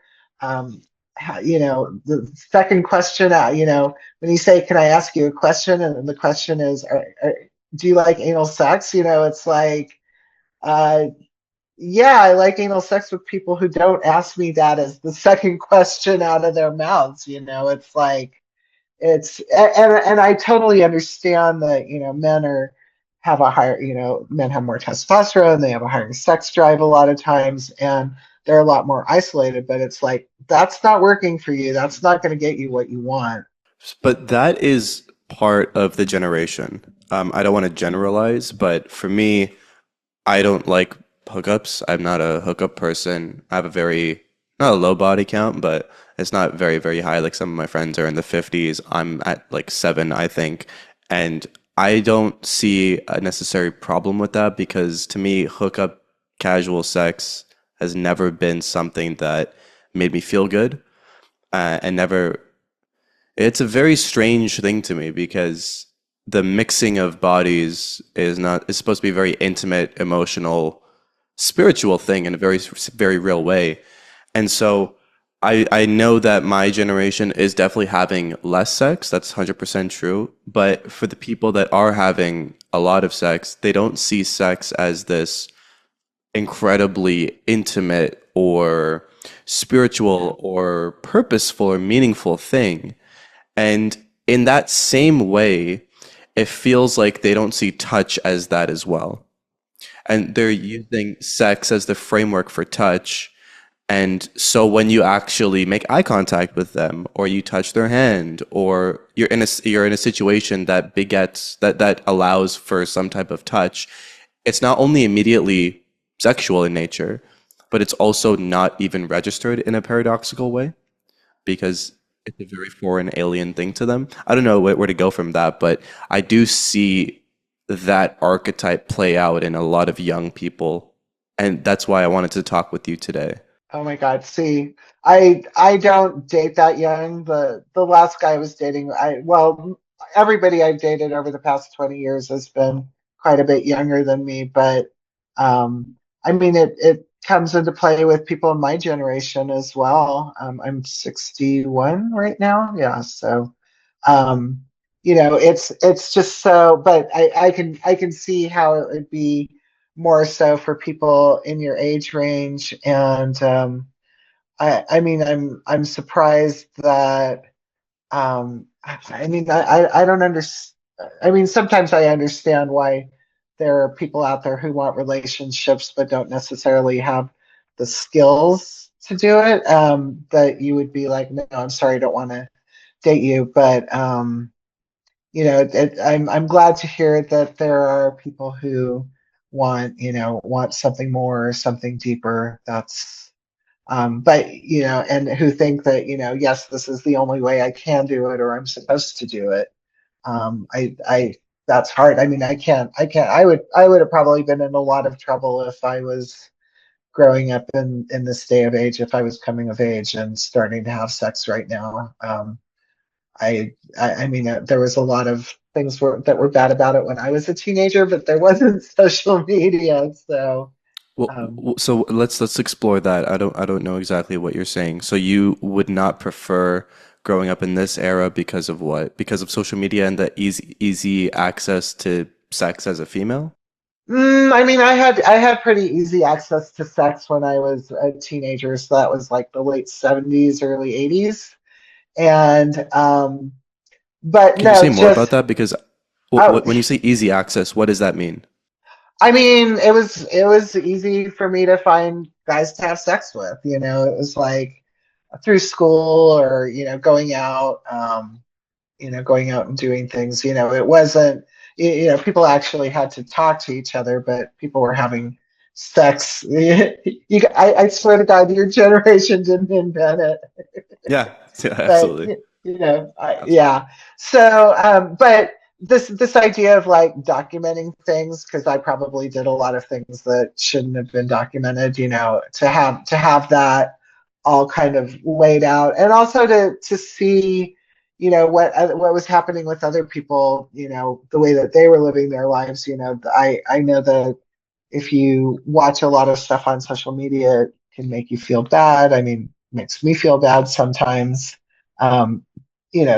The second question, when you say, "Can I ask you a question?" and then the question is, "Do you like anal sex?" It's like, uh, yeah, I like anal sex with people who don't ask me that as the second question out of their mouths. It's like and I totally understand that men have a higher men have more testosterone, they have a higher sex drive a lot of times, and they're a lot more isolated. But it's like that's not working for you. That's not going to get you what you want. But that is part of the generation. I don't want to generalize, but for me, I don't like hookups. I'm not a hookup person. I have a very not a low body count, but it's not very, very high. Like some of my friends are in the 50s. I'm at like 7, I think. And I don't see a necessary problem with that because to me, hookup casual sex has never been something that made me feel good. And never, it's a very strange thing to me because the mixing of bodies is supposed to be a very intimate, emotional, spiritual thing in a very, very real way. And so I know that my generation is definitely having less sex. That's 100% true. But for the people that are having a lot of sex, they don't see sex as this incredibly intimate or spiritual or purposeful or meaningful thing. And in that same way, it feels like they don't see touch as that as well. And they're using sex as the framework for touch, and so when you actually make eye contact with them, or you touch their hand, or you're in a situation that begets that allows for some type of touch, it's not only immediately sexual in nature, but it's also not even registered in a paradoxical way because it's a very foreign alien thing to them. I don't know where to go from that, but I do see that archetype play out in a lot of young people, and that's why I wanted to talk with you today. Oh my God. See, I don't date that young. The last guy I was dating, everybody I've dated over the past 20 years has been quite a bit younger than me, but I mean it comes into play with people in my generation as well. I'm 61 right now. Yeah, so um it's just so, but I can see how it would be more so for people in your age range. And I mean, I'm surprised that I mean, I don't understand. I mean, sometimes I understand why there are people out there who want relationships but don't necessarily have the skills to do it. That you would be like, no, I'm sorry, I don't want to date you. But I'm glad to hear that there are people who want something more, something deeper. That's but and who think that yes, this is the only way I can do it, or I'm supposed to do it. I That's hard. I mean, I can't. I would have probably been in a lot of trouble if I was growing up in this day of age, if I was coming of age and starting to have sex right now. I mean, there was a lot of things that were bad about it when I was a teenager, but there wasn't social media, so Well, um, so let's explore that. I don't know exactly what you're saying. So you would not prefer growing up in this era because of what? Because of social media and the easy access to sex as a female? I mean, I had pretty easy access to sex when I was a teenager, so that was like the late '70s, early '80s, and but Can you no, say more about just that? Because oh, when you say easy access, what does that mean? I mean, it was easy for me to find guys to have sex with. It was like through school or going out and doing things. It wasn't, people actually had to talk to each other, but people were having sex. I swear to God, your generation didn't invent it. Yeah, yeah, But absolutely. yeah. So, but this idea of like documenting things, because I probably did a lot of things that shouldn't have been documented. To have that all kind of laid out, and also to see, what was happening with other people. The way that they were living their lives. I know that if you watch a lot of stuff on social media, it can make you feel bad. I mean, makes me feel bad sometimes. Um,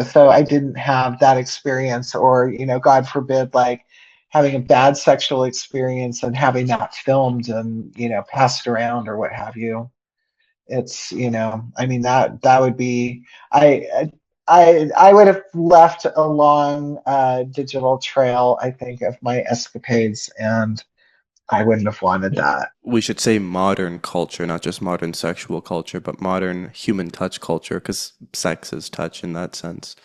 so I didn't have that experience, or, God forbid, like having a bad sexual experience and having that filmed and, passed around or what have you. It's, I mean, that would be, I would have left a long digital trail, I think, of my escapades, and I wouldn't have wanted that. We should say modern culture, not just modern sexual culture, but modern human touch culture, because sex is touch in that sense.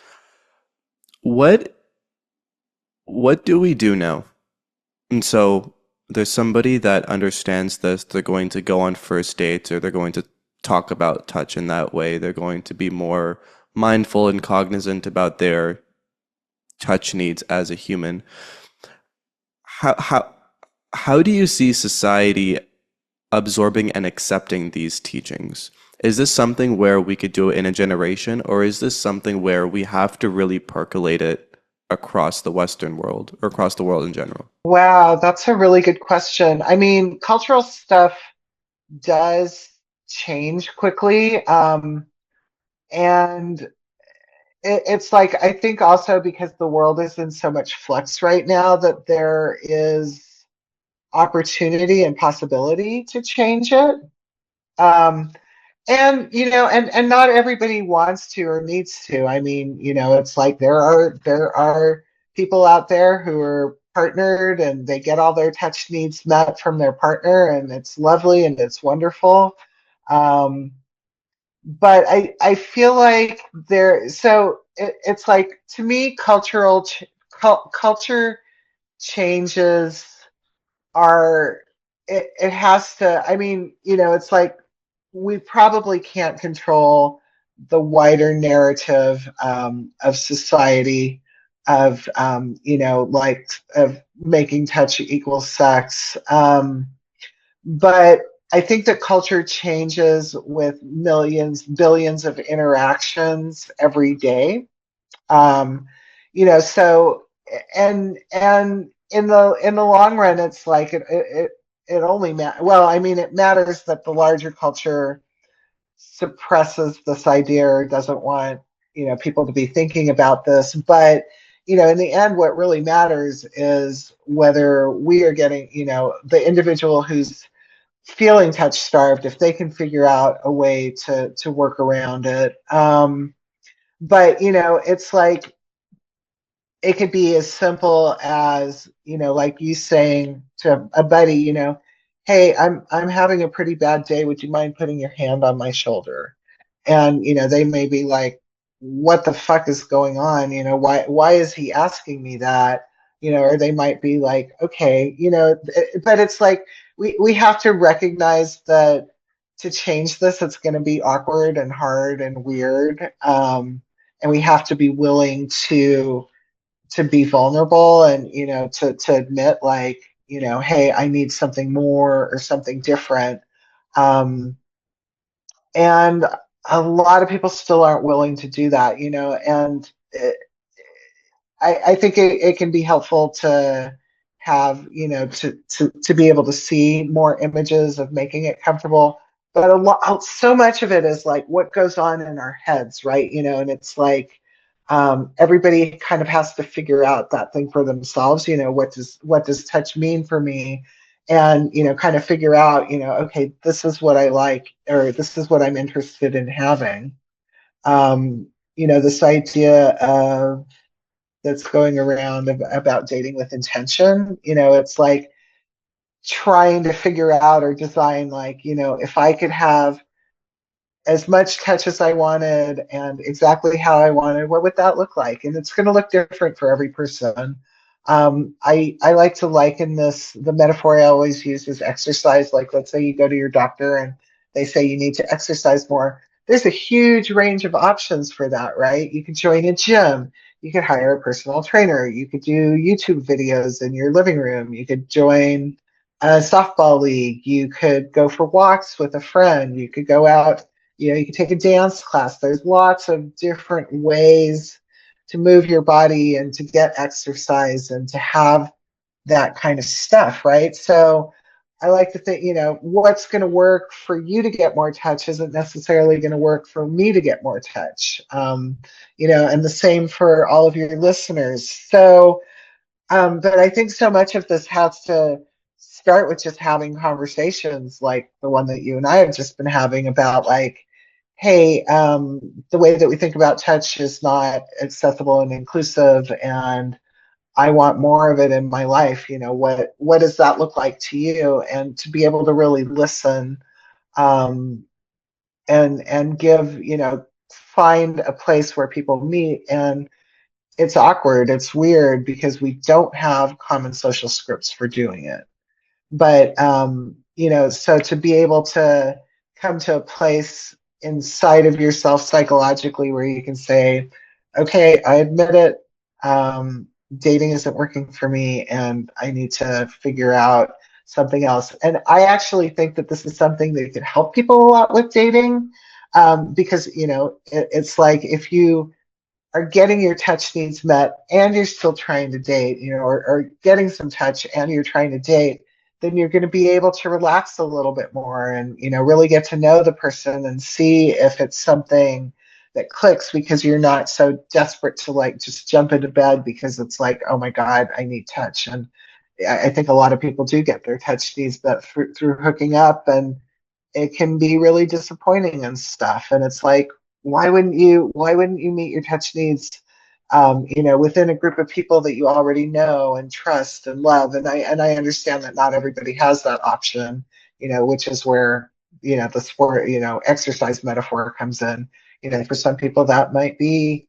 What what do we do now? And so there's somebody that understands this. They're going to go on first dates, or they're going to talk about touch in that way. They're going to be more mindful and cognizant about their touch needs as a human. How how how do you see society absorbing and accepting these teachings? Is this something where we could do it in a generation, or is this something where we have to really percolate it across the Western world or across the world in general? Wow, that's a really good question. I mean, cultural stuff does change quickly. And it's like, I think also because the world is in so much flux right now that there is opportunity and possibility to change it. Um, and and not everybody wants to or needs to. I mean, it's like there are people out there who are partnered and they get all their touch needs met from their partner, and it's lovely and it's wonderful. Um, but I feel like it's like, to me, culture changes are, it has to, I mean, it's like we probably can't control the wider narrative of society, of like, of making touch equals sex. But I think that culture changes with millions, billions of interactions every day. Um, so, and in the long run, it's like it only well, I mean, it matters that the larger culture suppresses this idea or doesn't want people to be thinking about this. But in the end, what really matters is whether we are getting, the individual who's feeling touch starved, if they can figure out a way to work around it. But it's like, it could be as simple as, like you saying to a buddy, hey, I'm having a pretty bad day, would you mind putting your hand on my shoulder? And they may be like, what the fuck is going on? Why is he asking me that? Or they might be like, okay, but it's like, we have to recognize that to change this, it's going to be awkward and hard and weird. And we have to be willing to be vulnerable, and to admit, like, hey, I need something more or something different. um and a lot of people still aren't willing to do that, and I think it can be helpful to have, to be able to see more images of making it comfortable. But so much of it is like what goes on in our heads, right? And it's like, everybody kind of has to figure out that thing for themselves. What does touch mean for me? And kind of figure out, okay, this is what I like, or this is what I'm interested in having. This idea of that's going around about dating with intention. It's like trying to figure out or design, like, if I could have as much touch as I wanted and exactly how I wanted, what would that look like? And it's going to look different for every person. I like to liken this, the metaphor I always use is exercise. Like, let's say you go to your doctor and they say you need to exercise more. There's a huge range of options for that, right? You could join a gym. You could hire a personal trainer. You could do YouTube videos in your living room. You could join a softball league. You could go for walks with a friend. You could go out, you can take a dance class. There's lots of different ways to move your body and to get exercise and to have that kind of stuff, right? So I like to think, what's going to work for you to get more touch isn't necessarily going to work for me to get more touch. And the same for all of your listeners. So, but I think so much of this has to start with just having conversations like the one that you and I have just been having about, like, hey, the way that we think about touch is not accessible and inclusive, and I want more of it in my life. What does that look like to you? And to be able to really listen, um, and give, find a place where people meet. And it's awkward, it's weird because we don't have common social scripts for doing it. But so to be able to come to a place inside of yourself psychologically where you can say, okay, I admit it. Dating isn't working for me and I need to figure out something else. And I actually think that this is something that could help people a lot with dating, because, it's like if you are getting your touch needs met and you're still trying to date, or getting some touch and you're trying to date, then you're going to be able to relax a little bit more and, really get to know the person and see if it's something that clicks because you're not so desperate to like just jump into bed because it's like, oh my God, I need touch. And I think a lot of people do get their touch needs met through hooking up, and it can be really disappointing and stuff. And it's like, why wouldn't you meet your touch needs, within a group of people that you already know and trust and love? And I understand that not everybody has that option, which is where, the sport, exercise metaphor comes in. For some people that might be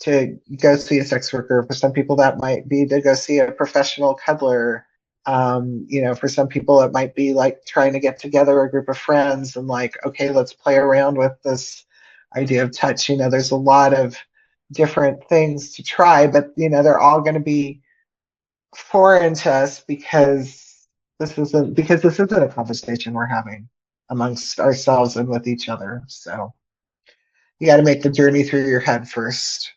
to go see a sex worker. For some people, that might be to go see a professional cuddler. For some people, it might be like trying to get together a group of friends and like, okay, let's play around with this idea of touch. There's a lot of different things to try, but they're all going to be foreign to us because this isn't a conversation we're having amongst ourselves and with each other. So you got to make the journey through your head first.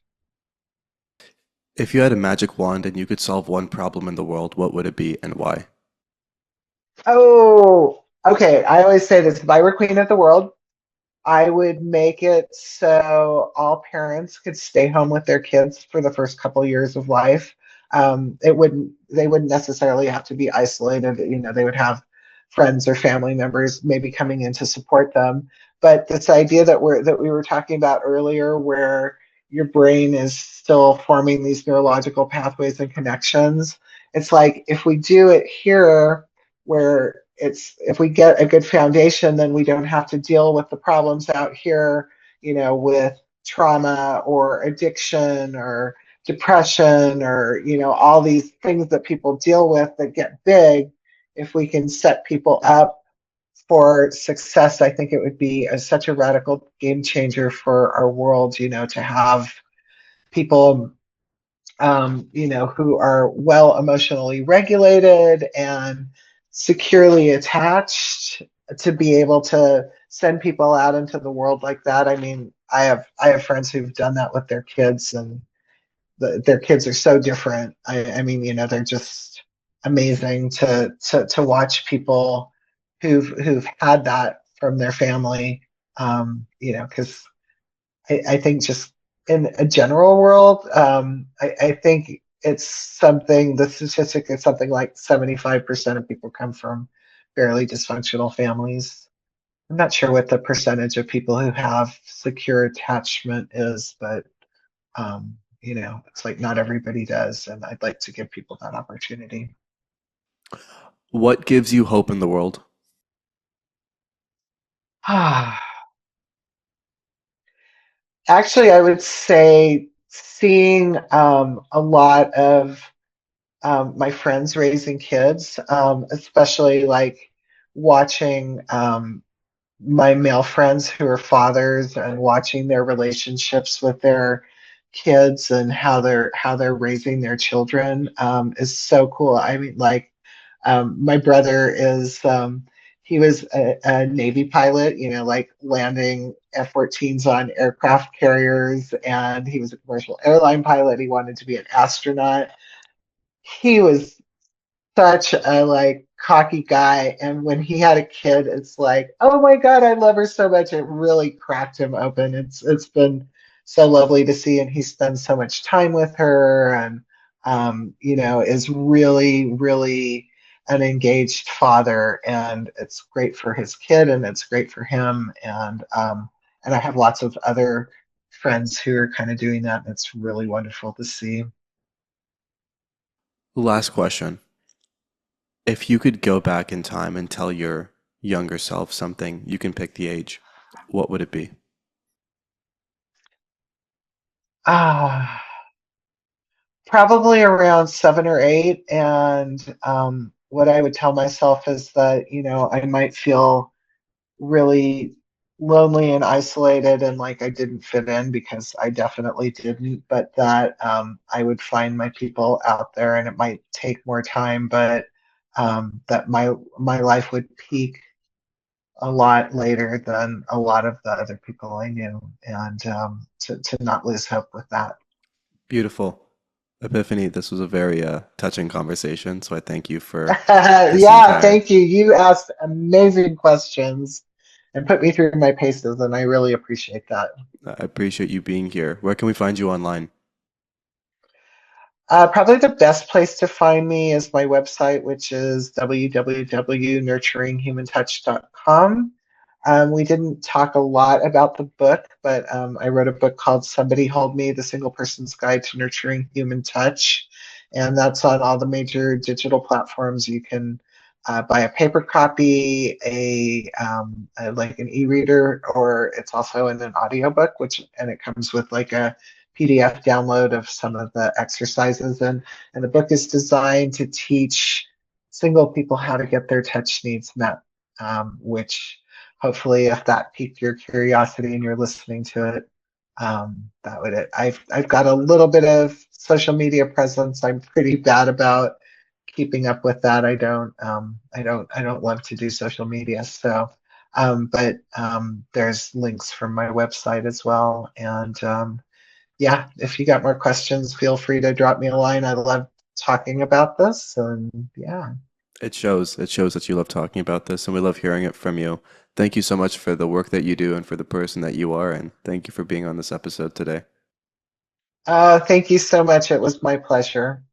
If you had a magic wand and you could solve one problem in the world, what would it be and why? Oh, okay. I always say this: if I were queen of the world, I would make it so all parents could stay home with their kids for the first couple years of life. They wouldn't necessarily have to be isolated. They would have friends or family members maybe coming in to support them. But this idea that we were talking about earlier, where your brain is still forming these neurological pathways and connections, it's like if we do it here, where it's if we get a good foundation, then we don't have to deal with the problems out here, with trauma or addiction or depression or all these things that people deal with that get big. If we can set people up for success, I think it would be such a radical game changer for our world, to have people, who are well emotionally regulated and securely attached, to be able to send people out into the world like that. I mean, I have friends who've done that with their kids, and their kids are so different. I mean, they're just amazing to watch people who've had that from their family. Because I think just in a general world, I think the statistic is something like 75% of people come from fairly dysfunctional families. I'm not sure what the percentage of people who have secure attachment is, but it's like not everybody does, and I'd like to give people that opportunity. What gives you hope in the world? Actually, I would say seeing a lot of my friends raising kids, especially like watching my male friends who are fathers and watching their relationships with their kids and how they're raising their children, is so cool. I mean, like, my brother is he was a Navy pilot, like landing F-14s on aircraft carriers, and he was a commercial airline pilot. He wanted to be an astronaut. He was such a like cocky guy, and when he had a kid, it's like, oh my God, I love her so much. It really cracked him open. It's been so lovely to see, and he spends so much time with her, and is really really an engaged father, and it's great for his kid and it's great for him. And I have lots of other friends who are kind of doing that, and it's really wonderful to see. Last question. If you could go back in time and tell your younger self something, you can pick the age, what would it be? Ah, probably around 7 or 8. And what I would tell myself is that, I might feel really lonely and isolated and like I didn't fit in because I definitely didn't, but that I would find my people out there and it might take more time, but that my life would peak a lot later than a lot of the other people I knew, and to not lose hope with that. Beautiful. Epiphany, this was a very touching conversation, so I thank you for this Yeah, entire. thank you. You asked amazing questions and put me through my paces, and I really appreciate that. I appreciate you being here. Where can we find you online? Probably the best place to find me is my website, which is www.nurturinghumantouch.com. We didn't talk a lot about the book, but I wrote a book called Somebody Hold Me, The Single Person's Guide to Nurturing Human Touch. And that's on all the major digital platforms. You can buy a paper copy, like an e-reader, or it's also in an audiobook, and it comes with like a PDF download of some of the exercises. And the book is designed to teach single people how to get their touch needs met, which hopefully if that piqued your curiosity and you're listening to it, that would it. I've got a little bit of social media presence. I'm pretty bad about keeping up with that. I don't love to do social media. So but there's links from my website as well. And yeah, if you got more questions, feel free to drop me a line. I love talking about this. And yeah. It shows. It shows that you love talking about this, and we love hearing it from you. Thank you so much for the work that you do and for the person that you are, and thank you for being on this episode today. Thank you so much. It was my pleasure.